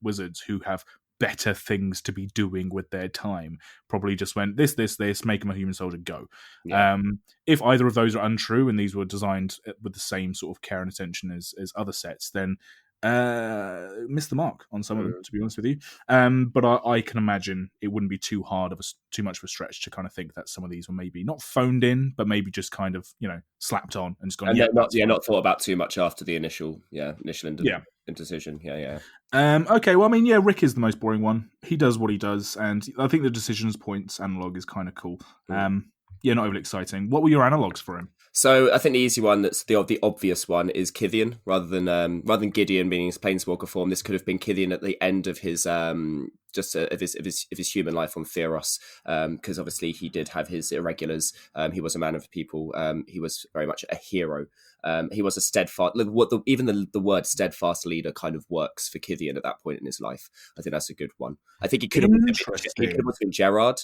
Wizards who have better things to be doing with their time probably just went this, make him a human soldier, go. If either of those are untrue and these were designed with the same sort of care and attention as other sets, then missed the mark on some of them, to be honest with you. But I can imagine it wouldn't be too much of a stretch to kind of think that some of these were maybe not phoned in, but maybe just kind of slapped on and just gone. And not thought about too much after the initial indecision. Okay, well, I mean, Rick is the most boring one. He does what he does, and I think the decisions points analog is kind of cool. Not overly exciting. What were your analogs for him? So I think the easy one, that's the obvious one, is Kithian rather than Gideon being his planeswalker form. This could have been Kithian at the end of his of his human life on Theros, because obviously he did have his irregulars. He was a man of the people. He was very much a hero. He was a steadfast. Even the word steadfast leader kind of works for Kithian at that point in his life. I think that's a good one. I think he could have been Gerard.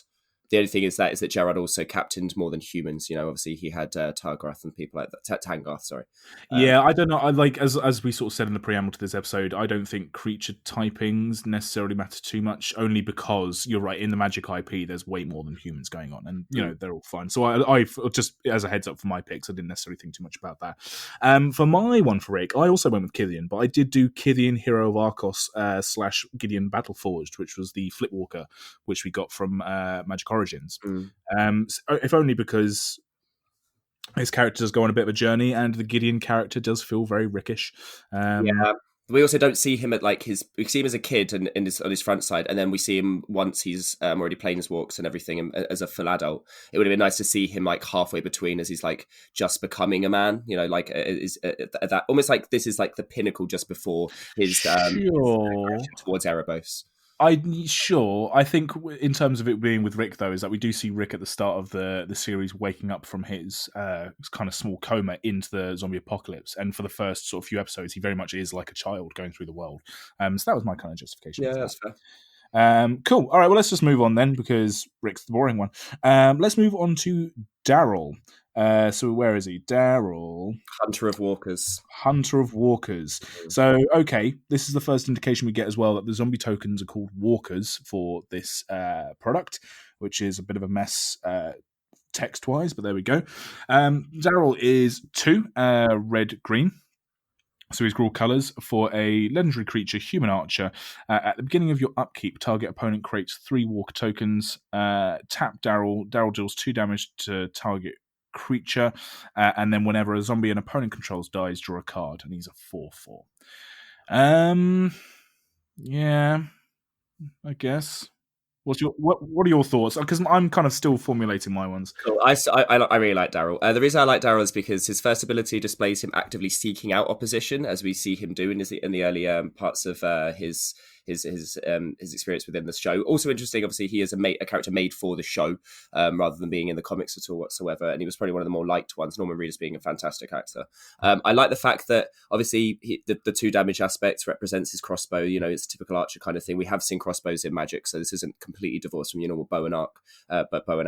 The only thing is that Gerard also captained more than humans. Obviously he had Targarth and people like that. Tangarth, sorry. Yeah, I don't know. I like as we sort of said in the preamble to this episode, I don't think creature typings necessarily matter too much. Only because you're right, in the Magic IP, there's way more than humans going on, and they're all fine. So I just as a heads up for my picks, I didn't necessarily think too much about that. For my one for Rick, I also went with Kithian, but I did do Kithian, Hero of Arcos / Gideon Battleforged, which was the Flipwalker, which we got from Magic Origins. If only because his character does go on a bit of a journey, and the Gideon character does feel very Rickish. Yeah. We also don't see him at we see him as a kid and on his front side, and then we see him once he's already planeswalks and everything, and as a full adult. It would have been nice to see him like halfway between, as he's like just becoming a man. Is that almost like this is like the pinnacle just before his aggression towards Erebos. I think in terms of it being with Rick, though, is that we do see Rick at the start of the series waking up from his kind of small coma into the zombie apocalypse, and for the first sort of few episodes, he very much is like a child going through the world. So that was my kind of justification. Yeah, that's fair. Cool. All right, well, let's just move on then, because Rick's the boring one. Let's move on to Daryl. So where is he? Daryl. Hunter of Walkers. So, okay, this is the first indication we get as well that the zombie tokens are called walkers for this product, which is a bit of a mess text-wise, but there we go. Daryl is 2 red-green. So his raw colours for a legendary creature, human archer. At the beginning of your upkeep, target opponent creates 3 walker tokens. Tap Daryl. Daryl deals 2 damage to target creature, and then whenever a zombie an opponent controls dies, draw a card, and he's a 4/4. Yeah, I guess. What are your thoughts? Because I'm kind of still formulating my ones. Cool. I really like Daryl. The reason I like Daryl is because his first ability displays him actively seeking out opposition, as we see him do in the early parts of his experience within the show. Also interesting, obviously, he is a character made for the show rather than being in the comics at all whatsoever, and he was probably one of the more liked ones, Norman Reedus being a fantastic actor. I like the fact that, obviously, the 2 damage aspects represents his crossbow. It's a typical archer kind of thing. We have seen crossbows in Magic, so this isn't completely divorced from your normal bow and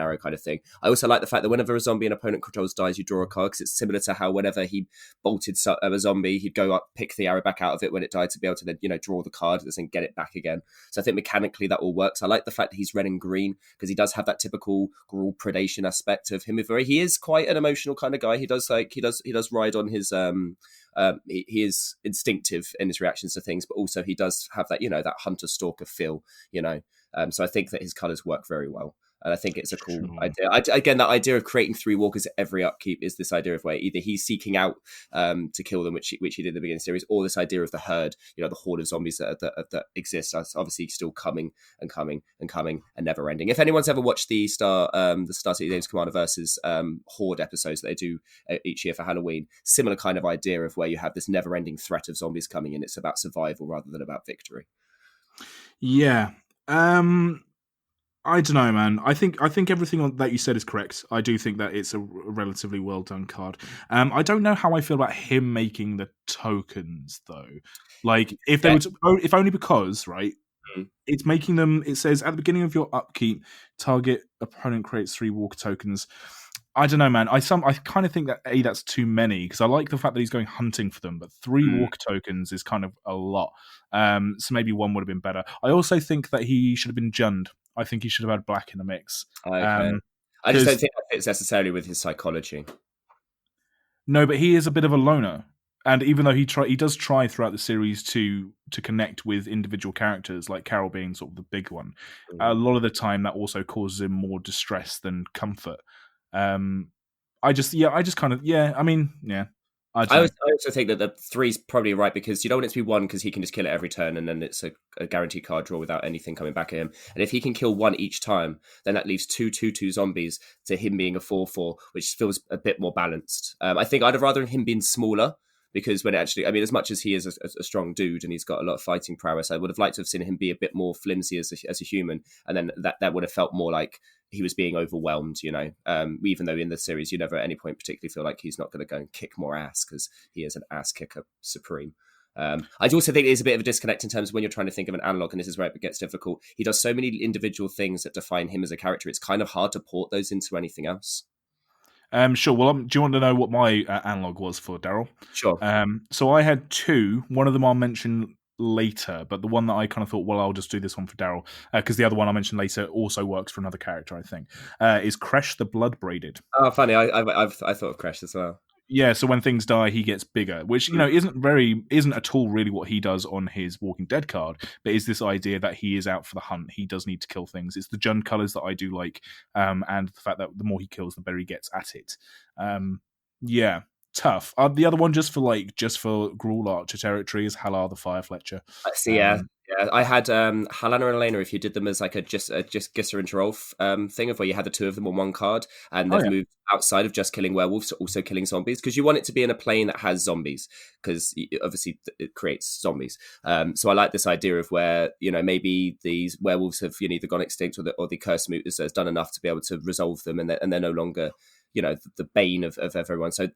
arrow kind of thing. I also like the fact that whenever a zombie an opponent controls dies, you draw a card, because it's similar to how whenever he bolted a zombie, he'd go up, pick the arrow back out of it when it died to be able to then, draw the card and get it back again. So I think mechanically that all works. I like the fact that he's red and green, because he does have that typical Gruul predation aspect of him. He is quite an emotional kind of guy. He does ride on his he is instinctive in his reactions to things, but also he does have that that hunter stalker feel. So I think that his colours work very well. And I think it's a cool idea. Again, that idea of creating 3 walkers at every upkeep is this idea of where either he's seeking out to kill them, which he did in the beginning of the series, or this idea of the herd, the horde of zombies that exists. That's obviously still coming and coming and coming and never ending. If anyone's ever watched the Star City Games Commander versus Horde episodes that they do each year for Halloween, similar kind of idea of where you have this never ending threat of zombies coming in. It's about survival rather than about victory. Yeah. I don't know, man. I think everything that you said is correct. I do think that it's a relatively well done card. I don't know how I feel about him making the tokens, though. Like, if only because, right? It's making them. It says at the beginning of your upkeep, target opponent creates 3 walker tokens. I don't know, man. I kind of think that that's too many, because I like the fact that he's going hunting for them, but 3 walker tokens is kind of a lot. So maybe 1 would have been better. I also think that he should have been Jund. I think he should have had black in the mix. Okay. I just don't think that fits necessarily with his psychology. No, but he is a bit of a loner. And even though he does try throughout the series to connect with individual characters, like Carol being sort of the big one, a lot of the time that also causes him more distress than comfort. I also think that the 3's probably right, because you don't want it to be 1 because he can just kill it every turn, and then it's a guaranteed card draw without anything coming back at him. And if he can kill 1 each time, then that leaves 2/2/2 zombies to him being a 4/4, which feels a bit more balanced. I think I'd have rather him been smaller, because when as much as he is a strong dude and he's got a lot of fighting prowess, I would have liked to have seen him be a bit more flimsy as a human, and then that would have felt more like he was being overwhelmed, even though in the series you never at any point particularly feel like he's not going to go and kick more ass, because he is an ass kicker supreme. I also think there's a bit of a disconnect in terms of when you're trying to think of an analog, and this is where it gets difficult. He does so many individual things that define him as a character. It's kind of hard to port those into anything else. Sure. Well, do you want to know what my analog was for Daryl? Sure. So I had two. One of them I'll mention later, but the one that I kind of thought, well, I'll just do this one for Daryl, because the other one I mentioned later also works for another character, I think, is Kresh the Blood Braided. Oh, funny. I thought of Kresh as well. Yeah, so when things die, he gets bigger, which isn't at all really what he does on his Walking Dead card, but is this idea that he is out for the hunt. He does need to kill things. It's the Jund colors that I do like, and the fact that the more he kills, the better he gets at it. Yeah, tough. The other one, just for Gruul Archer territory, is Halar the Fire Fletcher. Yeah. I had Halana and Elena. If you did them as like a just Gisser and Gerolf thing of where you had the two of them on one card, and they've moved outside of just killing werewolves to also killing zombies, because you want it to be in a plane that has zombies, because obviously it creates zombies. So I like this idea of where maybe these werewolves have either gone extinct, or the curse moot has done enough to be able to resolve them, and they're no longer the bane of everyone. So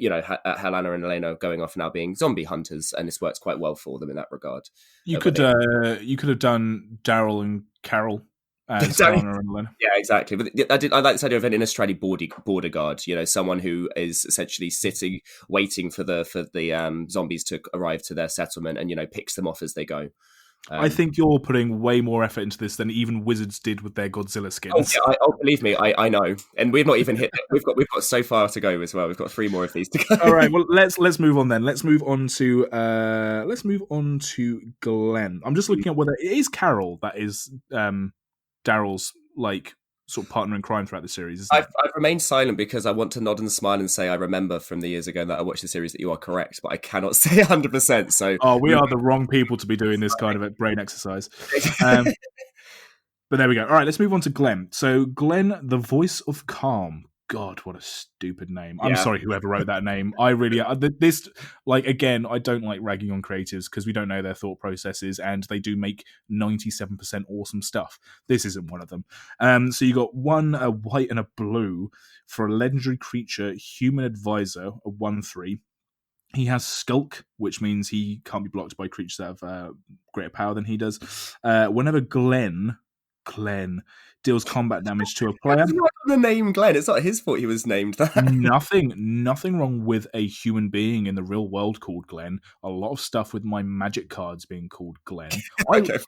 Helena and Elena going off now being zombie hunters, and this works quite well for them in that regard. You could have done Daryl and Carol as Helena and Elena. Yeah, exactly. But I like this idea of an Innistrad border guard. Someone who is essentially sitting, waiting for the zombies to arrive to their settlement, and picks them off as they go. I think you're putting way more effort into this than even Wizards did with their Godzilla skins. Believe me, I know, and we've not even hit. We've got so far to go as well. We've got 3 more of these to go. All right, well let's move on then. Let's move on to Glenn. I'm just looking at whether it is Carol that is Daryl's sort of partner in crime throughout the series. I've remained silent because I want to nod and smile and say I remember from the years ago that I watched the series that you are correct, but I cannot say 100%. So we are the wrong people to be doing this kind of a brain exercise. But there we go. All right, let's move on to Glenn. So Glenn, the voice of calm. God, what a stupid name. I'm sorry, whoever wrote that name. I really, again, I don't like ragging on creatives because we don't know their thought processes, and they do make 97% awesome stuff. This isn't one of them. So you got a white and a blue for a legendary creature, human advisor, a 1/3. He has Skulk, which means he can't be blocked by creatures that have greater power than he does. Whenever Glenn deals combat damage to a player. The name Glenn, it's not his fault he was named that. Nothing wrong with a human being in the real world called Glenn. A lot of stuff with my magic cards being called Glenn. Okay.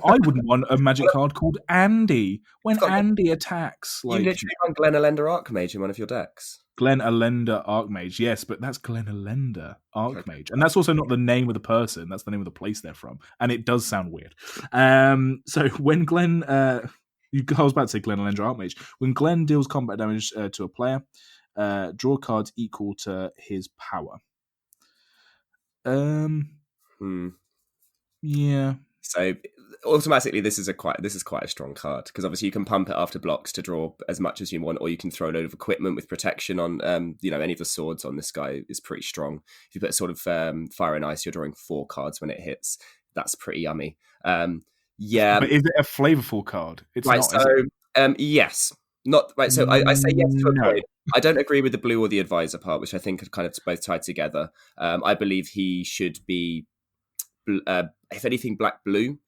I wouldn't want a magic card called Andy when Andy attacks. You literally want Glenn Elender Archmage in one of your decks. Glenn Elender Archmage, yes, but that's Glenn Elender Archmage. And that's also not the name of the person, that's the name of the place they're from. And it does sound weird. So when Glenn... I was about to say Glenn Elender Archmage. When Glenn deals combat damage to a player, draw cards equal to his power. Yeah. So automatically, this is quite a strong card, because obviously you can pump it after blocks to draw as much as you want, or you can throw a load of equipment with protection on. Any of the swords on this guy is pretty strong. If you put sort of fire and ice, you're drawing 4 cards when it hits. That's pretty yummy. Yeah, but is it a flavorful card? It's right. Not, so, yes, not right. So I say yes to a point. I don't agree with the blue or the advisor part, which I think are kind of both tied together. I believe he should be, if anything, black-blue,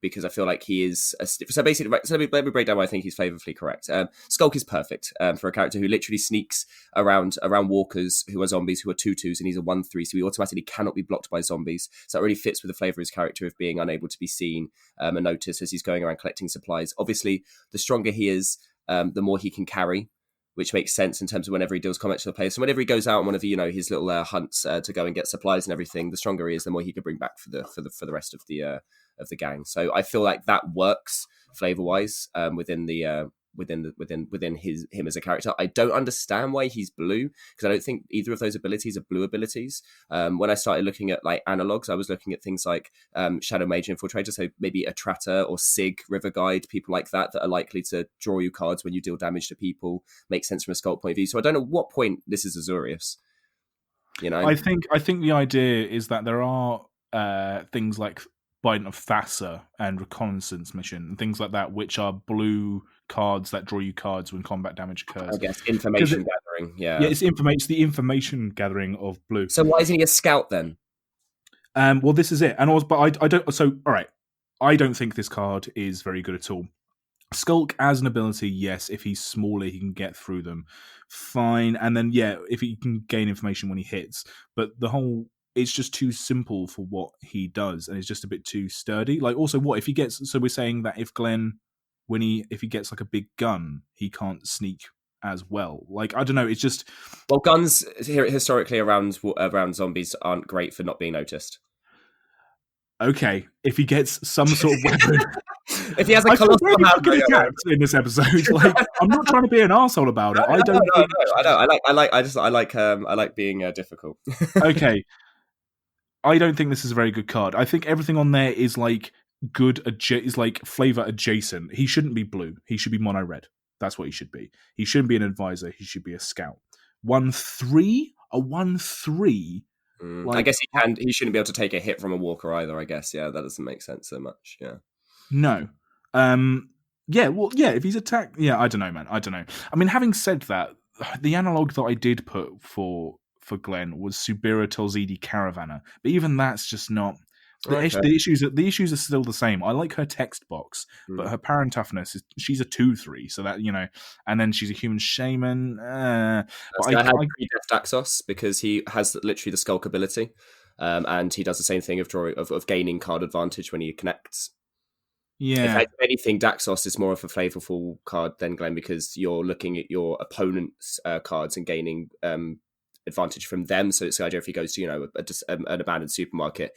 because I feel like he is... So basically, right, so let me break down why I think he's flavorfully correct. Skulk is perfect for a character who literally sneaks around walkers who are zombies, who are 2/2s, and he's a 1/3, so he automatically cannot be blocked by zombies. So that really fits with the flavour of his character of being unable to be seen and noticed as he's going around collecting supplies. Obviously, the stronger he is, the more he can carry, which makes sense in terms of whenever he deals combat to the player. So whenever he goes out on one of his little hunts to go and get supplies and everything, the stronger he is, the more he can bring back for the rest of the gang. So I feel like that works flavor wise within him as a character. I don't understand why he's blue, because I don't think either of those abilities are blue abilities. When I started looking at like analogs, I was looking at things like Shadow Mage Infiltrator, so maybe a Tratter or Sig River Guide, people like that are likely to draw you cards when you deal damage to people. Makes sense from a Sculpt point of view. So I don't know what point this is Azorius. I think the idea is that there are things like Bite of Thassa and Reconnaissance Mission and things like that, which are blue cards that draw you cards when combat damage occurs. I guess information gathering, yeah. Yeah, it's the information gathering of blue. So why isn't he a scout then? Well, this is it, and also, but I don't. So, all right, I don't think this card is very good at all. Skulk as an ability, yes. If he's smaller, he can get through them, fine. And then, yeah, if he can gain information when he hits, but the whole it's just too simple for what he does, and it's just a bit too sturdy. Like, also, what if he gets? So we're saying that if Glenn, if he gets like a big gun, he can't sneak as well. Like, I don't know. It's just Well, guns here historically around zombies aren't great for not being noticed. okay. If he gets some sort of weapon. If he has a I feel colossal really hammer, fucking attacked in this episode. Like, I'm not trying to be an asshole about it. I don't think. I know. I like being difficult. Okay, I don't think this is a very good card. I think everything on there is like good. Is like flavor adjacent. He shouldn't be blue. He should be mono red. That's what he should be. He shouldn't be an advisor. He should be a scout. 1/3, a 1/3. I guess he shouldn't be able to take a hit from a walker either. I guess that doesn't make sense so much. Yeah. No. Yeah, well, yeah, if he's attacked, yeah, I don't know, man. I don't know. I mean, having said that, the analog that I did put for Glenn was Subira Tolzidi Caravana, but even that's just not. The issues are still the same. I like her text box, but her power and toughness she's a 2/3, so that and then she's a human shaman. But I had pre-death Daxos because he has literally the skulk ability, and he does the same thing of gaining card advantage when he connects. Yeah. If anything, Daxos is more of a flavorful card than Glenn because you're looking at your opponent's cards and gaining advantage from them. So it's the idea if he goes to an abandoned supermarket,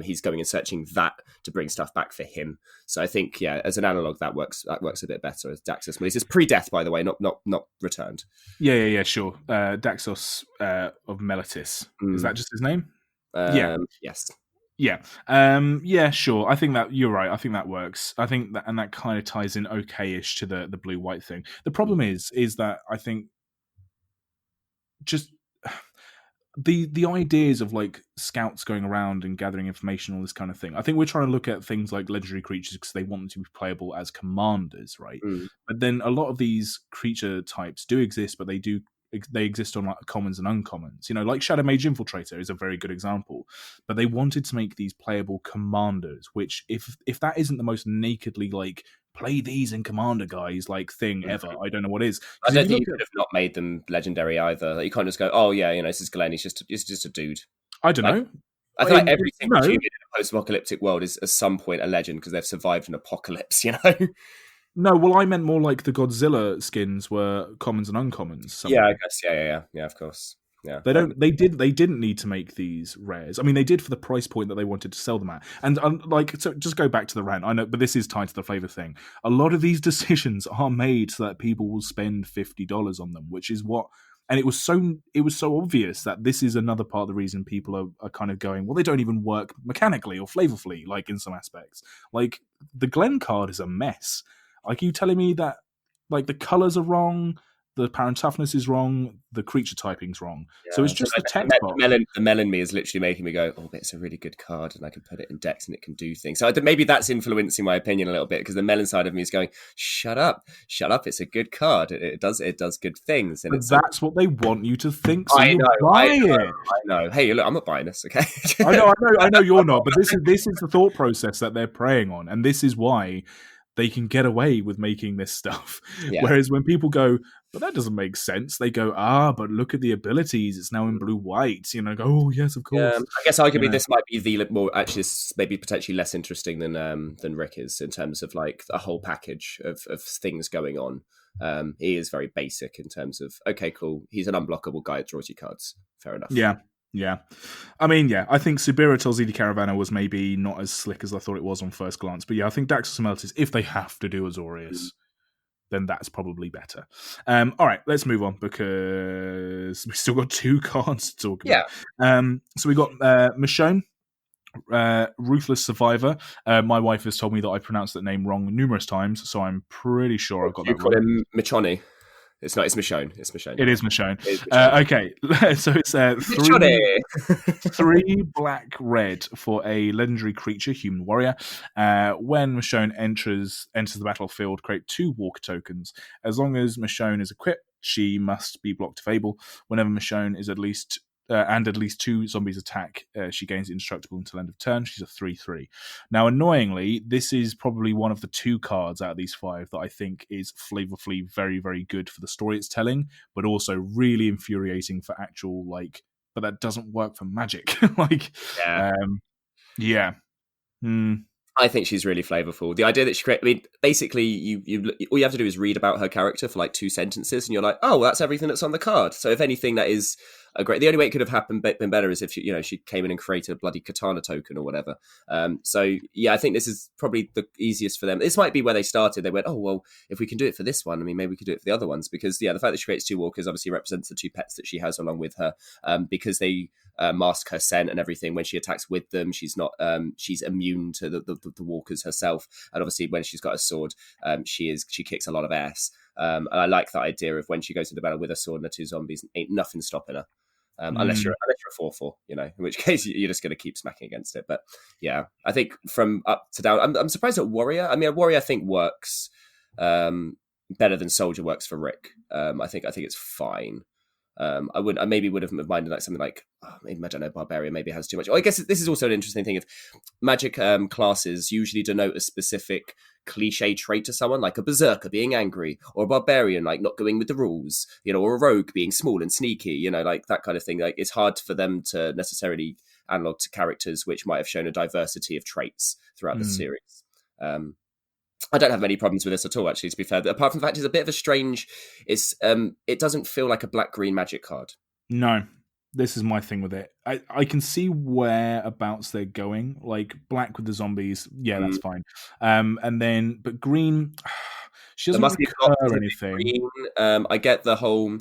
he's going and searching that to bring stuff back for him. So I think as an analog that works a bit better as Daxos. But it's pre-death, by the way, not returned. Yeah, sure. Daxos of Melitis. Is that just his name? Yes. Yeah. Yeah, sure. I think that you're right. I think that works. I think that, and that kind of ties in okay-ish to the blue-white thing. The problem is that I think just the ideas of like scouts going around and gathering information, all this kind of thing. I think we're trying to look at things like legendary creatures because they want them to be playable as commanders, right? But then a lot of these creature types do exist, but they exist on like commons and uncommons. Like Shadow Mage Infiltrator is a very good example. But they wanted to make these playable commanders, which if that isn't the most nakedly like play these in commander guys like thing ever, I don't know what is. I don't think you could have not made them legendary either. Like, you can't just go, oh yeah, this is Glenn. He's just a dude. I don't know. I feel like every single human in a post-apocalyptic world is at some point a legend because they've survived an apocalypse. No, well, I meant more like the Godzilla skins were commons and uncommons. Somewhere. Yeah, I guess. Yeah, of course. Yeah, they didn't need to make these rares. I mean, they did for the price point that they wanted to sell them at. And so just go back to the rant. I know, but this is tied to the flavor thing. A lot of these decisions are made so that people will spend $50 on them, which is what. And it was so obvious that this is another part of the reason people are kind of going, well, they don't even work mechanically or flavorfully, like in some aspects. Like the Glen card is a mess. Like, are you telling me that like the colors are wrong? The power and toughness is wrong. The creature typing's wrong. Yeah. So it's just the text box. The melon me is literally making me go, oh, but it's a really good card and I can put it in decks and it can do things. So maybe that's influencing my opinion a little bit because the melon side of me is going, shut up. It's a good card. It does good things. And that's what they want you to think. So I know. Hey, look, I'm not buying this. Okay. I know you're not. But this is the thought process that they're preying on, and this is why they can get away with making this stuff. Yeah. Whereas when people go, but that doesn't make sense, they go, but look at the abilities. It's now in blue-white. Go, oh, yes, of course. I guess arguably this might be the more, actually, maybe potentially less interesting than Rick is in terms of like a whole package of things going on. He is very basic in terms of, okay, cool. He's an unblockable guy that draws you cards. Fair enough. Yeah. I mean, I think Subira Tolzidi Caravana was maybe not as slick as I thought it was on first glance. But yeah, I think Daxos and Meltis, if they have to do Azorius, then that's probably better. All right, let's move on because we've still got 2 cards to talk about. Yeah. So we got Michonne, Ruthless Survivor. My wife has told me that I pronounced that name wrong numerous times, so I'm pretty sure I've got that wrong. You call him Michonne. It's not. It's Michonne. It is Michonne. Okay, so it's 3 black red for a legendary creature, human warrior. When Michonne enters the battlefield, create 2 walker tokens. As long as Michonne is equipped, she must be blocked if able. Whenever Michonne is at least and at least 2 zombies attack, she gains indestructible until end of turn. She's a 3/3. Now, annoyingly, this is probably one of the 2 cards out of these 5 that I think is flavorfully very, very good for the story it's telling, but also really infuriating for actual, like, but that doesn't work for Magic. Like, Yeah. Yeah. I think she's really flavorful. The idea that she created, I mean, basically, you all you have to do is read about her character for like 2 sentences, and you're like, oh, well, that's everything that's on the card. So if anything, that is a great. The only way it could have been better is if she came in and created a bloody katana token or whatever. So yeah, I think this is probably the easiest for them. This might be where they started. They went, oh well, if we can do it for this one, I mean, maybe we could do it for the other ones, because the fact that she creates 2 walkers obviously represents the 2 pets that she has along with her, because they mask her scent and everything. When she attacks with them, she's not she's immune to the walkers herself, and obviously when she's got a sword, she kicks a lot of ass, and I like that idea of when she goes into battle with a sword and the 2 zombies, ain't nothing stopping her, unless you're a 4/4, in which case you're just going to keep smacking against it. But yeah, I think from up to down, I'm surprised at warrior. I mean, a warrior I think works better than soldier works for Rick. I think it's fine. I maybe would have minded like something like, maybe, I don't know, barbarian maybe has too much. I guess this is also an interesting thing. If Magic classes usually denote a specific cliche trait to someone, like a berserker being angry, or a barbarian like not going with the rules, or a rogue being small and sneaky, like that kind of thing. Like, it's hard for them to necessarily analog to characters which might have shown a diversity of traits throughout the series. I don't have many problems with this at all, actually, to be fair. Apart from the fact it's a bit of a strange... it doesn't feel like a black-green Magic card. No, this is my thing with it. I can see whereabouts they're going. Like, black with the zombies, yeah, that's fine. But green... She doesn't recur anything. Green. I get the whole...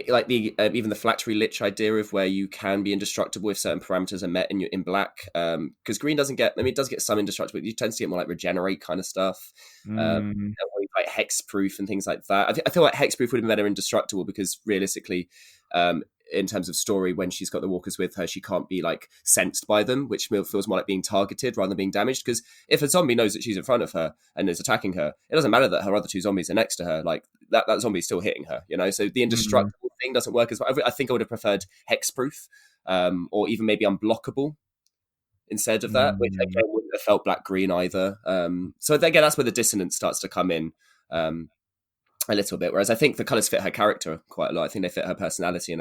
like the even the flattery lich idea of where you can be indestructible if certain parameters are met in black, because green doesn't get, I mean, it does get some indestructible, you tend to get more like regenerate kind of stuff, like hexproof and things like that. I feel like hexproof would have been better indestructible, because realistically, in terms of story, when she's got the walkers with her, she can't be like sensed by them, which feels more like being targeted rather than being damaged. Because if a zombie knows that she's in front of her and is attacking her, it doesn't matter that her other 2 zombies are next to her. Like that zombie is still hitting her, So the indestructible thing doesn't work as well. I think I would have preferred hexproof, or even maybe unblockable instead of that, which again wouldn't have felt black green either. So again, that's where the dissonance starts to come in. A little bit, whereas I think the colours fit her character quite a lot. I think they fit her personality and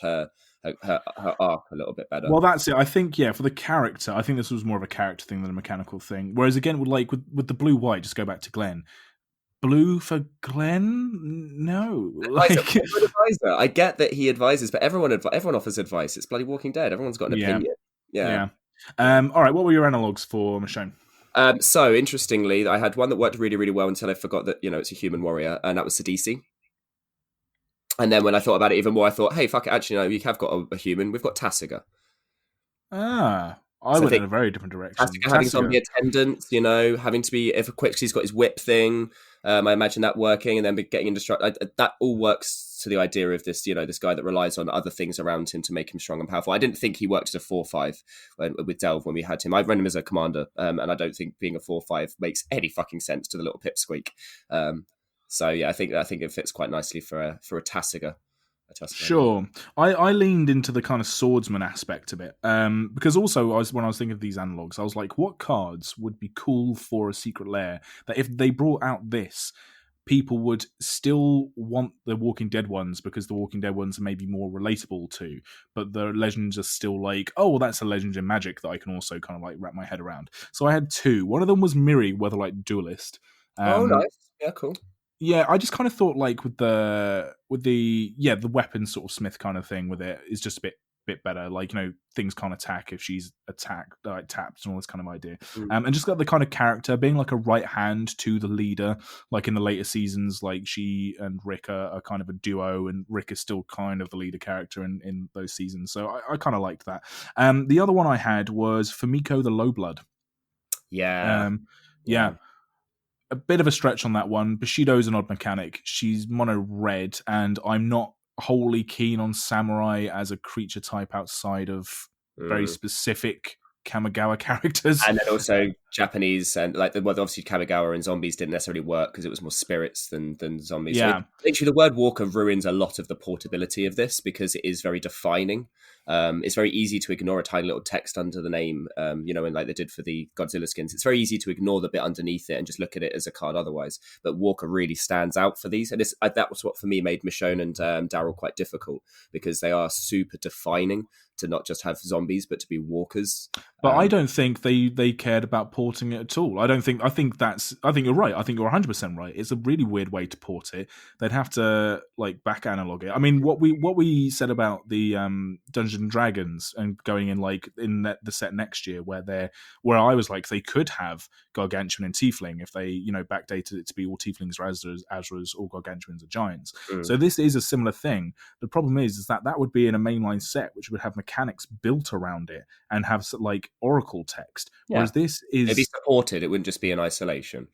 her arc a little bit better. Well, that's it. I think, for the character, I think this was more of a character thing than a mechanical thing. Whereas again, with the blue-white, just go back to Glenn. Blue for Glenn? No. Advisor. I get that he advises, but everyone offers advice. It's bloody Walking Dead. Everyone's got an opinion. Yeah. All right, what were your analogues for Michonne? So interestingly, I had one that worked really, really well until I forgot that it's a human warrior, and that was Sidisi. And then when I thought about it even more, I thought, hey, fuck it, actually, no, we have got a human. We've got Tasiga. I went in a very different direction. Tasiga having zombie attendants, having to be, if he's got his whip thing, I imagine that working, and then getting indestructible. That all works to the idea of this, this guy that relies on other things around him to make him strong and powerful. I didn't think he worked as a 4/5 with Delve when we had him. I run him as a commander, and I don't think being a 4/5 makes any fucking sense to the little pipsqueak. So yeah, I think it fits quite nicely for a Tasiga. Sure. I leaned into the kind of swordsman aspect of it, because also when I was thinking of these analogues, I was like, what cards would be cool for a secret lair that if they brought out this, people would still want the Walking Dead ones, because the Walking Dead ones are maybe more relatable to, but the legends are still like, oh, well, that's a legend in Magic that I can also kind of like wrap my head around. So I had 2. One of them was Miri, Weatherlight Duelist. Oh, nice. Yeah, cool. Yeah, I just kind of thought like with the weapon sort of smith kind of thing with it is just a bit better. Like, things can't attack if she's tapped and all this kind of idea. And just got the kind of character being like a right hand to the leader. Like in the later seasons, like she and Rick are kind of a duo, and Rick is still kind of the leader character in those seasons. So I kind of liked that. The other one I had was Famiko the Lowblood. Yeah. A bit of a stretch on that one. Bushido's an odd mechanic. She's mono red, and I'm not wholly keen on samurai as a creature type outside of very specific Kamigawa characters. And then also Japanese and like well, obviously Kamigawa and zombies didn't necessarily work because it was more spirits than zombies. So Yeah. literally, the word walker ruins a lot of the portability of this because it is very defining. It's very easy to ignore a tiny little text under the name, and like they did for the Godzilla skins. It's very easy to ignore the bit underneath it and just look at it as a card otherwise. But Walker really stands out for these. And that was what, for me, made Michonne and Daryl quite difficult because they are super defining to not just have zombies, but to be walkers. But I don't think they cared about porting it at all. I think you're right. I think you're 100% right. It's a really weird way to port it. They'd have to like back analog it. I mean, what we said about the Dungeons and Dragons and going in like in the set next year where I was like they could have Gargantuan and Tiefling if they backdated it to be all Tieflings are Azras, all Gargantuans are giants. So this is a similar thing. The problem is that would be in a mainline set which would have mechanics built around it and have like Oracle text, whereas this is it'd be supported. It wouldn't just be in isolation.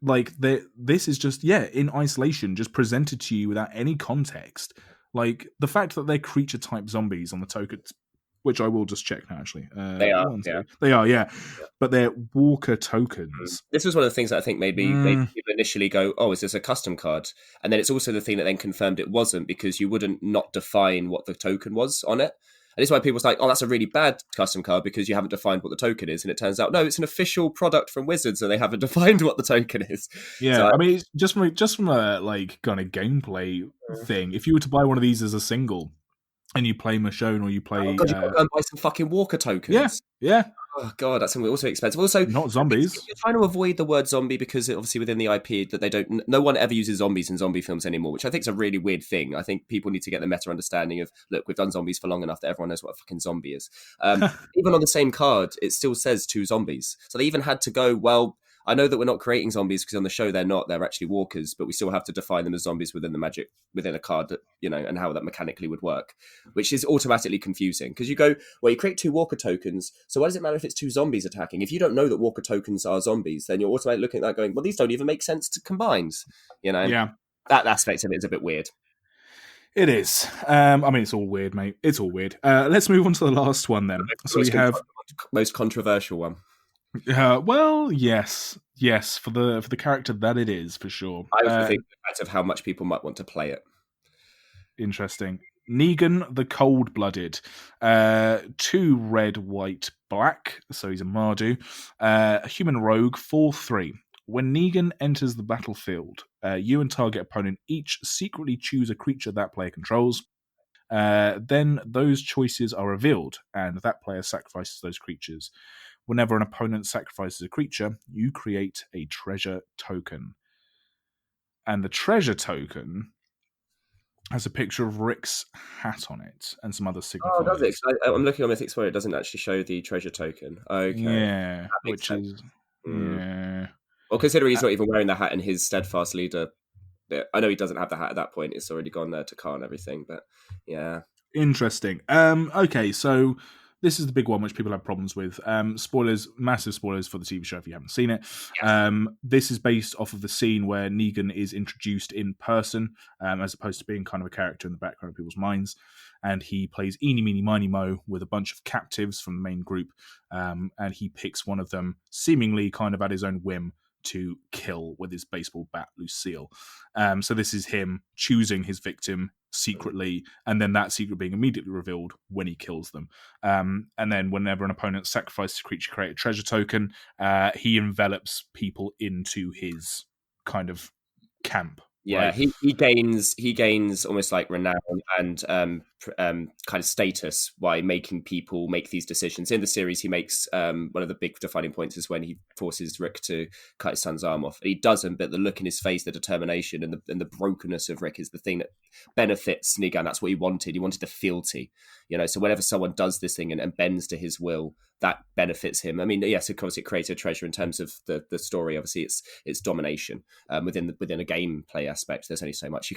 Like this is just in isolation, just presented to you without any context. Like the fact that they're creature type zombies on the tokens, which I will just check now. Actually, they are. They are. Yeah, but they're walker tokens. This was one of the things that I think made people initially go, "Oh, is this a custom card?" And then it's also the thing that then confirmed it wasn't because you wouldn't not define what the token was on it. And it's why people was like, "Oh, that's a really bad custom card because you haven't defined what the token is." And it turns out, no, it's an official product from Wizards, and they haven't defined what the token is. Yeah, so I mean, just from a like kind of gameplay thing, if you were to buy one of these as a single, and you play Michonne or you play, you've got to go and buy some fucking Walker tokens. Yeah. Oh god, that's also expensive. Also, not zombies. You're trying to avoid the word zombie because obviously within the IP that no one ever uses zombies in zombie films anymore, which I think is a really weird thing. I think people need to get the meta understanding of, look, we've done zombies for long enough that everyone knows what a fucking zombie is. Even on the same card, it still says 2 zombies. So they even had to go, well, I know that we're not creating zombies because on the show they're actually walkers, but we still have to define them as zombies within a card that, and how that mechanically would work, which is automatically confusing because you go, well, you create 2 walker tokens, so why does it matter if it's 2 zombies attacking? If you don't know that walker tokens are zombies, then you're automatically looking at that going, well, these don't even make sense to combine, Yeah. That aspect of it is a bit weird. It is. I mean, it's all weird, mate. It's all weird. Let's move on to the last one then. So we have most controversial one. Well, yes, for the character that it is, for sure. I also think the fact of how much people might want to play it. Interesting. Negan the Cold-Blooded. 2 red, white, black. So he's a Mardu. A human rogue, 4/3. When Negan enters the battlefield, you and target opponent each secretly choose a creature that player controls. Then those choices are revealed, and that player sacrifices those creatures. Whenever an opponent sacrifices a creature, you create a treasure token. And the treasure token has a picture of Rick's hat on it and some other signifiers. Oh, does it? I'm looking on Mythic Explorer. It doesn't actually show the treasure token. Okay. Yeah, which sense. Is... Yeah. Well, considering he's not even wearing the hat in his Steadfast Leader, I know he doesn't have the hat at that point. It's already gone there to Khan and everything, but yeah. Interesting. Okay, so... This is the big one which people have problems with. Spoilers, massive spoilers for the TV show if you haven't seen it. Yes. This is based off of the scene where Negan is introduced in person, as opposed to being kind of a character in the background of people's minds. And he plays Eeny, Meeny, Miny, Mo with a bunch of captives from the main group. And he picks one of them, seemingly kind of at his own whim, to kill with his baseball bat, Lucille. So this is him choosing his victim secretly, and then that secret being immediately revealed when he kills them. And then whenever an opponent sacrifices a creature, create a treasure token, he envelops people into his kind of camp. Yeah, right? he gains almost like renown and kind of status by making people make these decisions. In the series, he makes one of the big defining points is when he forces Rick to cut his son's arm off. He doesn't, but the look in his face, the determination, and the brokenness of Rick is the thing that benefits Negan. That's what he wanted. He wanted the fealty, So whenever someone does this thing and bends to his will, that benefits him. I mean, yes, of course, it creates a treasure in terms of the story. Obviously, it's domination within a gameplay aspect. There's only so much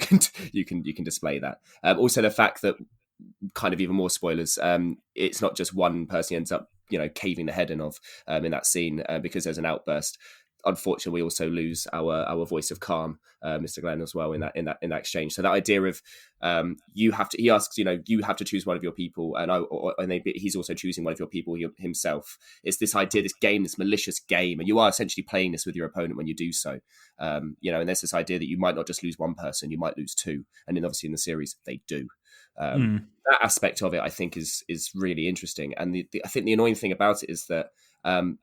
you can display that. Also, the fact that kind of even more spoilers. It's not just one person he ends up caving the head in of in that scene because there's an outburst. unfortunately, we also lose our voice of calm, Mr. Glenn, as well in that exchange. So that idea of you have to. He asks, you have to choose one of your people, he's also choosing one of your people himself. It's this idea, this game, this malicious game, and you are essentially playing this with your opponent when you do so. And there's this idea that you might not just lose one person, you might lose two, and then obviously in the series they do. That aspect of it, I think, is really interesting. And I think the annoying thing about it is that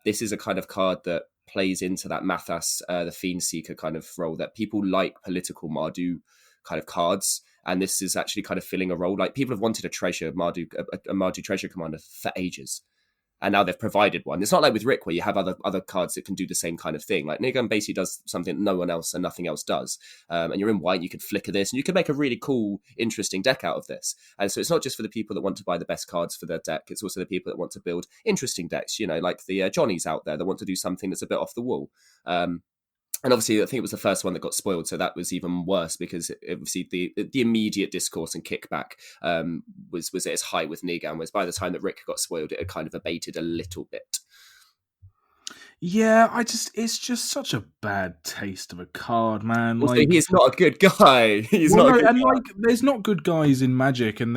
this is a kind of card that plays into that Mathas, the Fiend Seeker kind of role, that people like political Mardu kind of cards. And this is actually kind of filling a role. Like, people have wanted a Mardu treasure commander for ages. And now they've provided one. It's not like with Rick where you have other cards that can do the same kind of thing. Like, Nigan basically does something no one else and nothing else does. And you're in white, you can flicker this, and you can make a really cool, interesting deck out of this. And so it's not just for the people that want to buy the best cards for their deck. It's also the people that want to build interesting decks, like the Johnnies out there that want to do something that's a bit off the wall. And obviously, I think it was the first one that got spoiled, so that was even worse because obviously the immediate discourse and kickback was at its height with Nigan, whereas by the time that Rick got spoiled, it had kind of abated a little bit. Yeah, it's just such a bad taste of a card, man. Also, he's not a good guy. There's not good guys in Magic, and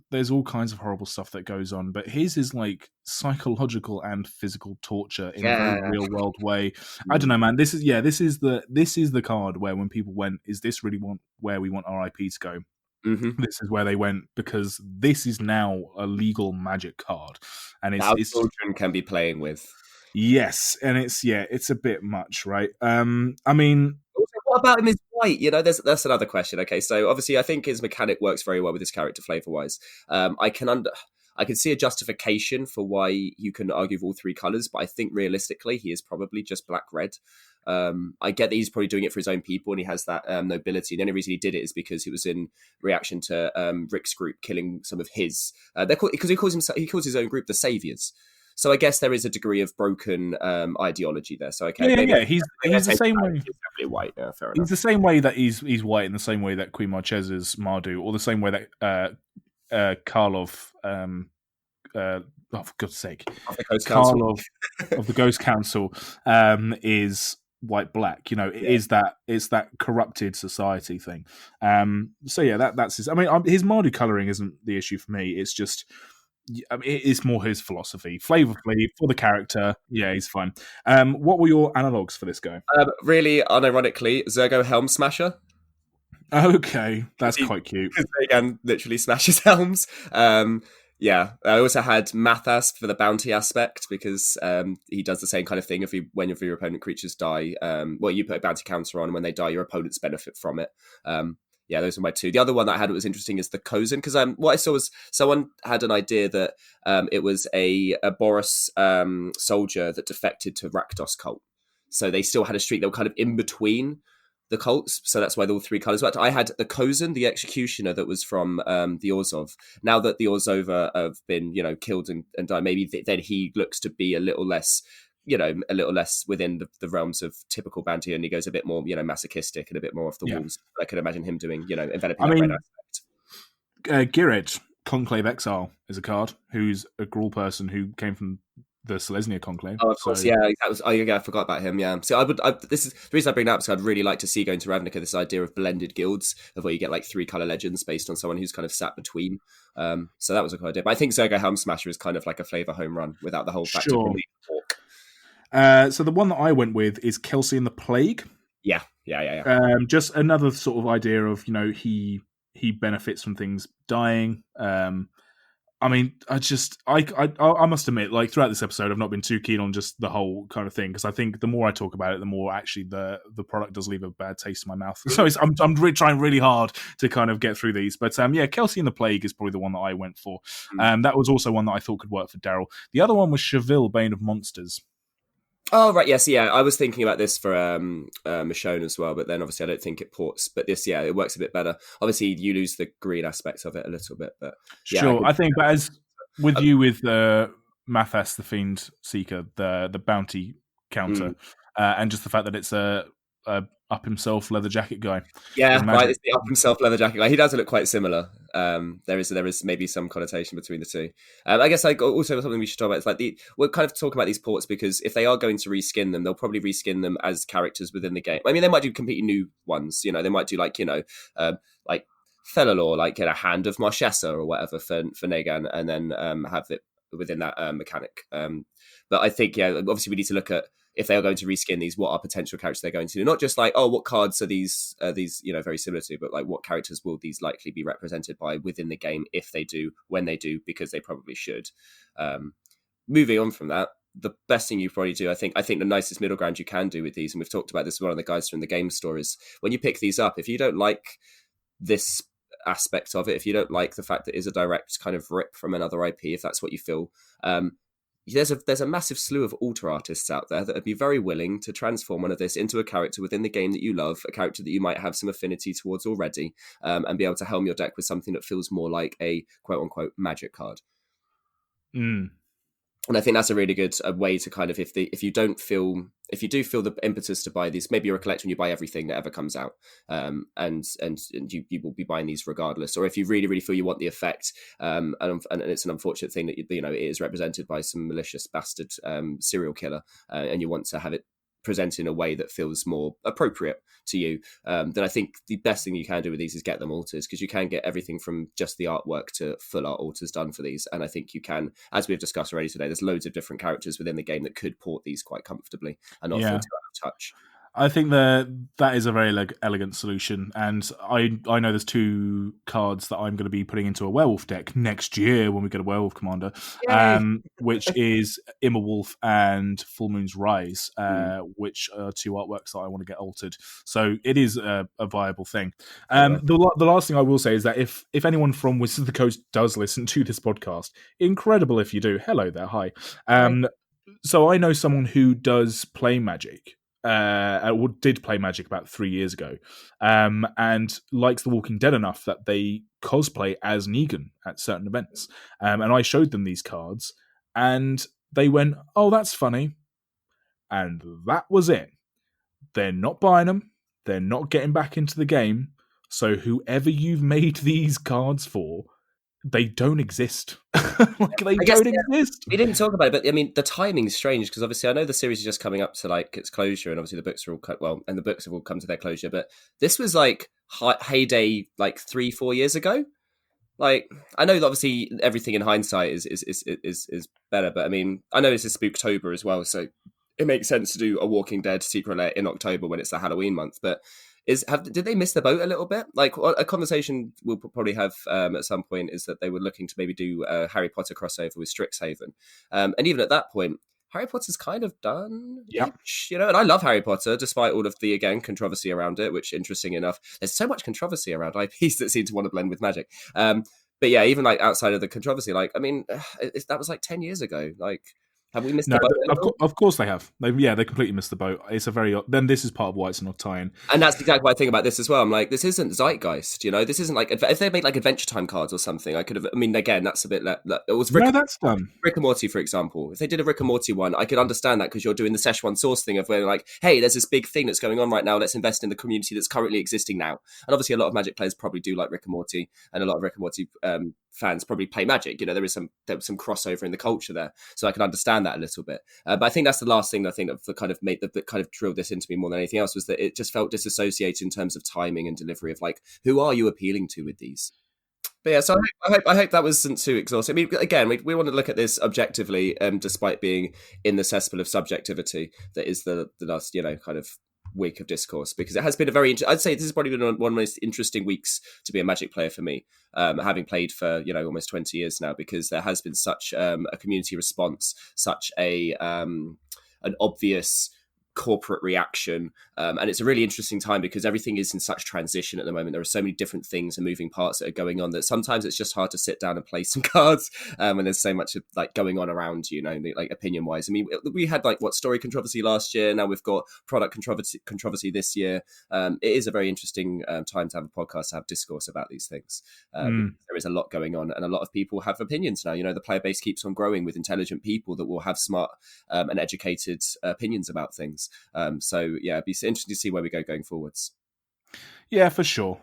there's all kinds of horrible stuff that goes on, but his is like psychological and physical torture in a very real world way. I don't know, man. This is the card where when people went, is this really where we want our IP to go? Mm-hmm. This is where they went, because this is now a legal Magic card, and it's children can be playing with. Yes, and it's a bit much, right? I mean, what about him as white? That's another question. Okay, so obviously I think his mechanic works very well with his character flavor-wise. I can see a justification for why you can argue for all three colors, but I think realistically he is probably just black-red. I get that he's probably doing it for his own people, and he has that nobility. And the only reason he did it is because it was in reaction to Rick's group killing some of his. Because he calls his own group the Saviors. So I guess there is a degree of broken ideology there. So okay, he's the same way. He's definitely white. Yeah, fair enough. He's the same way that he's white, in the same way that Queen Marchesa's Mardu, or the same way that Karlov, for God's sake, Karlov of the Ghost Council is white black. It's that corrupted society thing. So yeah, that's his. I mean, his Mardu coloring isn't the issue for me. It's just, it's more his philosophy. Flavorfully, for the character, yeah, he's fine. What were your analogues for this guy? Really, unironically, Zergo Helm Smasher. Okay, that's quite cute. Again, literally smashes helms. Yeah, I also had Mathas for the bounty aspect, because he does the same kind of thing. When your opponent creatures die, you put a bounty counter on, and when they die, your opponents benefit from it. Yeah, those are my two. The other one that I had that was interesting is the Kozin, because what I saw was someone had an idea that it was a Boris soldier that defected to Rakdos cult. So they still had a streak that were kind of in between the cults. So that's why all three colours worked. I had the Kozin, the executioner that was from the Orzhov. Now that the Orzhova have been, killed and died, maybe then he looks to be a little less within the realms of typical bounty, and he goes a bit more, masochistic and a bit more off the walls. I could imagine him doing, enveloping red aspect. Girret, Conclave Exile, is a card who's a Gruul person who came from the Selesnya Conclave. Oh, of course, yeah. I forgot about him, yeah. So this is the reason I bring that up, because I'd really like to see, going to Ravnica, this idea of blended guilds, of where you get like 3 color legends based on someone who's kind of sat between. So that was a cool idea. But I think Zergo Helm Smasher is kind of like a flavor home run without the whole fact of so the one that I went with is Kelsey and the Plague. Yeah. Just another sort of idea of, he benefits from things dying. I mean, I must admit, like, throughout this episode, I've not been too keen on just the whole kind of thing, because I think the more I talk about it, the more actually the product does leave a bad taste in my mouth. So I'm trying really hard to kind of get through these. But Kelsey and the Plague is probably the one that I went for. That was also one that I thought could work for Daryl. The other one was Cheville, Bane of Monsters. Oh, right, yes, yeah. I was thinking about this for Michonne as well, but then obviously I don't think it ports. But this, it works a bit better. Obviously, you lose the green aspects of it a little bit, but yeah. Sure, I think, but as with you with Mathas, the Fiend Seeker, the bounty counter, and just the fact that it's a up himself leather jacket guy. Yeah, right, it's the up himself leather jacket guy. He does look quite similar. there is maybe some connotation between the two. I guess like also something we should talk about is like we're kind of talking about these ports because if they are going to reskin them, they'll probably reskin them as characters within the game. I mean, they might do completely new ones. You know, they might do like like Fellalore, like Hand of Marchesa or whatever for Negan, and then have it within that mechanic. But I think obviously we need to look at if they are going to reskin these, what are potential characters they're going to do? Not just like, oh, what cards are these very similar to, but like what characters will these likely be represented by within the game if they do, when they do, because they probably should. Moving on from that, the best thing you probably do, I think the nicest middle ground you can do with these, and we've talked about this with one of the guys from the game store, is when you pick these up, if you don't like this aspect of it, if you don't like the fact that it's a direct kind of rip from another IP, if that's what you feel, there's a massive slew of alter artists out there that would be very willing to transform one of this into a character within the game that you love, a character that you might have some affinity towards already, and be able to helm your deck with something that feels more like a quote-unquote magic card. And I think that's a really good way to kind of, if you do feel the impetus to buy these, maybe you're a collector and you buy everything that ever comes out, and you will be buying these regardless. Or if you really, really feel you want the effect, and it's an unfortunate thing that it is represented by some malicious bastard serial killer, and you want to have it presented in a way that feels more appropriate to you, then I think the best thing you can do with these is get them alters, because you can get everything from just the artwork to full art alters done for these. And I think you can, as we've discussed already today, there's loads of different characters within the game that could port these quite comfortably and not feel too out of touch. I think that is a very elegant solution, and I know there's 2 cards that I'm going to be putting into a werewolf deck next year when we get a werewolf commander, which is Immerwolf and Full Moon's Rise, which are 2 artworks that I want to get altered. So it is a viable thing. The last thing I will say is that if anyone from Wizards of the Coast does listen to this podcast, incredible if you do. Hello there, hi. So I know someone who does play Magic. Did play Magic about 3 years ago, and likes The Walking Dead enough that they cosplay as Negan at certain events. And I showed them these cards, and they went, "Oh, that's funny," and that was it. They're not buying them. They're not getting back into the game. So whoever you've made these cards for, they don't exist. They don't exist. We didn't talk about it, but I mean, the timing's strange because obviously I know the series is just coming up to like its closure, and obviously the books are all and the books have all come to their closure. But this was like heyday, like 3-4 years ago. Like I know that obviously everything in hindsight is better, but I mean, I know this is Spooktober as well, so it makes sense to do a Walking Dead Secret Lair in October when it's the Halloween month, but. Did they miss the boat a little bit? Like a conversation we'll probably have at some point is that they were looking to maybe do a Harry Potter crossover with Strixhaven, and even at that point, Harry Potter's kind of done. Yeah, and I love Harry Potter despite all of the controversy around it. Which, interesting enough, there's so much controversy around IPs that seem to want to blend with magic. But yeah, even like outside of the controversy, like I mean, that was like 10 years ago. Like. Have we missed the boat? Of course they have. They completely missed the boat. It's then this is part of why it's not tie-in. And that's exactly what I think about this as well. I'm like, this isn't Zeitgeist, This isn't like if they made like Adventure Time cards or something. I could have. I mean, again, that's a bit. It was that's done. Rick and Morty, for example. If they did a Rick and Morty one, I could understand that because you're doing the Szechuan sauce thing of where like, hey, there's this big thing that's going on right now. Let's invest in the community that's currently existing now. And obviously, a lot of Magic players probably do like Rick and Morty, and a lot of Rick and Morty fans probably play Magic. There was some crossover in the culture there, so I can understand that a little bit. But I think that's the last thing that I think that kind of made that kind of drilled this into me more than anything else was that it just felt disassociated in terms of timing and delivery of like who are you appealing to with these. But yeah, so I hope that wasn't too exhausting. I mean, again, we want to look at this objectively, despite being in the cesspool of subjectivity that is the last kind of week of discourse, because it has been I'd say this has probably been one of the most interesting weeks to be a Magic player for me, having played for almost 20 years now, because there has been such a community response, such an obvious corporate reaction, and it's a really interesting time because everything is in such transition at the moment. There are so many different things and moving parts that are going on that sometimes it's just hard to sit down and play some cards when there's so much like going on around you, like opinion wise. I mean, we had like story controversy last year, now we've got product controversy this year. It is a very interesting time to have a podcast, to have discourse about these things. There is a lot going on, and a lot of people have opinions now. The player base keeps on growing with intelligent people that will have smart and educated opinions about things. So yeah, it'd be interesting to see where we go going forwards. Yeah, for sure.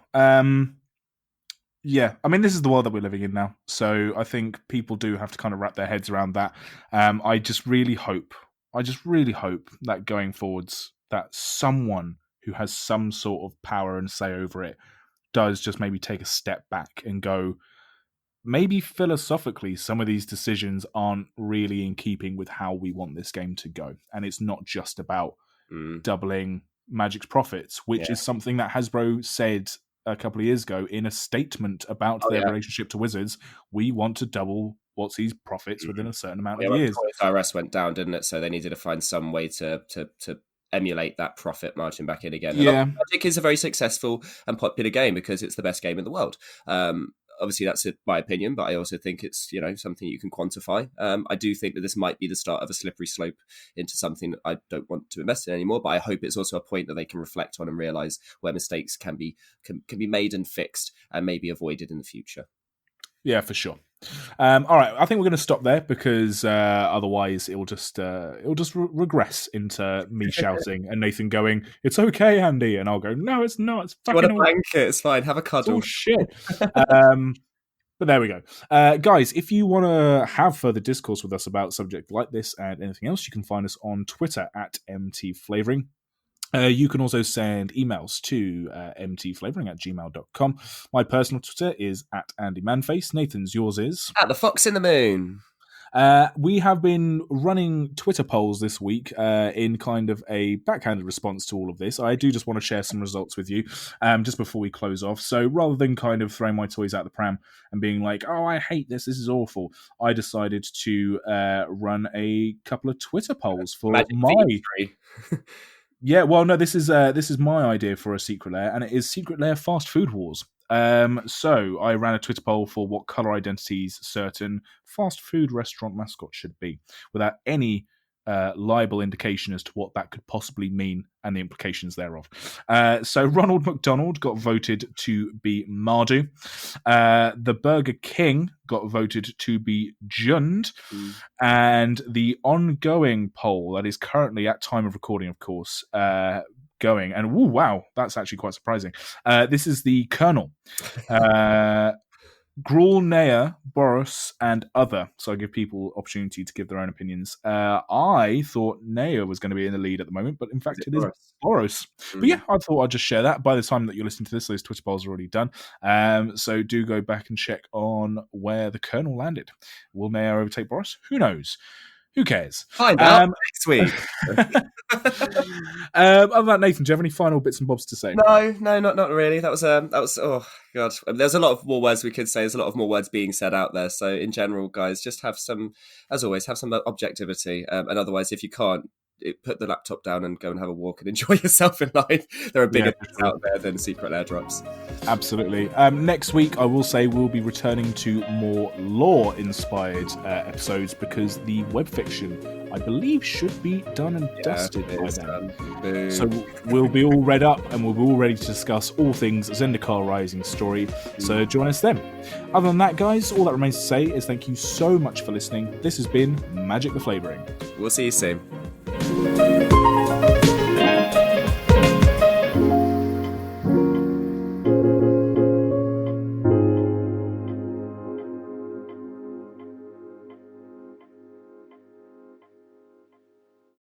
Yeah, I mean, this is the world that we're living in now. So I think people do have to kind of wrap their heads around that. I just really hope that going forwards, that someone who has some sort of power and say over it does just maybe take a step back and go, maybe philosophically, some of these decisions aren't really in keeping with how we want this game to go. And it's not just about doubling Magic's profits, which is something that Hasbro said a couple of years ago in a statement about their relationship to Wizards. We want to double WotC's profits within a certain amount of years. Toys R Us went down, didn't it? So they needed to find some way to emulate that profit margin back in again. Yeah. And Magic is a very successful and popular game because it's the best game in the world. Obviously, that's my opinion, but I also think it's something you can quantify. I do think that this might be the start of a slippery slope into something that I don't want to invest in anymore. But I hope it's also a point that they can reflect on and realize where mistakes can be made and fixed and maybe avoided in the future. Yeah, for sure. All right, I think we're going to stop there because otherwise it'll just regress into me shouting and Nathan going, "It's okay, Andy," and I'll go, "No, it's not. It's fucking." You want a blanket? It's fine. Have a cuddle. Oh shit. But there we go. Guys, if you want to have further discourse with us about subject like this and anything else, you can find us on Twitter at mtflavouring. You can also send emails to mtflavouring@gmail.com. My personal Twitter is at AndyManface. Nathan's, yours is? At the Fox in the Moon. We have been running Twitter polls this week in kind of a backhanded response to all of this. I do just want to share some results with you just before we close off. So rather than kind of throwing my toys out the pram and being like, "Oh, I hate this is awful," I decided to run a couple of Twitter polls for Magic my... Yeah, well, no, this is my idea for a Secret Lair, and it is Secret Lair Fast Food Wars. So I ran a Twitter poll for what color identities certain fast food restaurant mascots should be, without any liable indication as to what that could possibly mean and the implications thereof. So Ronald McDonald got voted to be Mardu. The Burger King got voted to be Jund. And the ongoing poll that is currently at time of recording, of course, going, and wow, that's actually quite surprising. This is the Colonel. Gruel, Lair, Boris, and other. So I give people opportunity to give their own opinions. I thought Lair was going to be in the lead at the moment, but in fact it is Boris. But yeah, I thought I'd just share that. By the time that you're listening to this, those Twitter polls are already done. So do go back and check on where the Colonel landed. Will Lair overtake Boris? Who knows? Who cares? Find out next week. Other than that, Nathan, do you have any final bits and bobs to say? No, not really. That was oh god. There's a lot of more words we could say. There's a lot of more words being said out there. So in general, guys, just have some, as always, have some objectivity. And otherwise, if you can't, put the laptop down and go and have a walk and enjoy yourself in life. There are bigger things out there than Secret Lair drops. Absolutely. Next week, I will say we'll be returning to more lore-inspired episodes because the web fiction, I believe, should be done and dusted by then. So we'll be all read up and we'll be all ready to discuss all things Zendikar Rising story. So join us then. Other than that, guys, all that remains to say is thank you so much for listening. This has been Magic the Flavouring. We'll see you soon.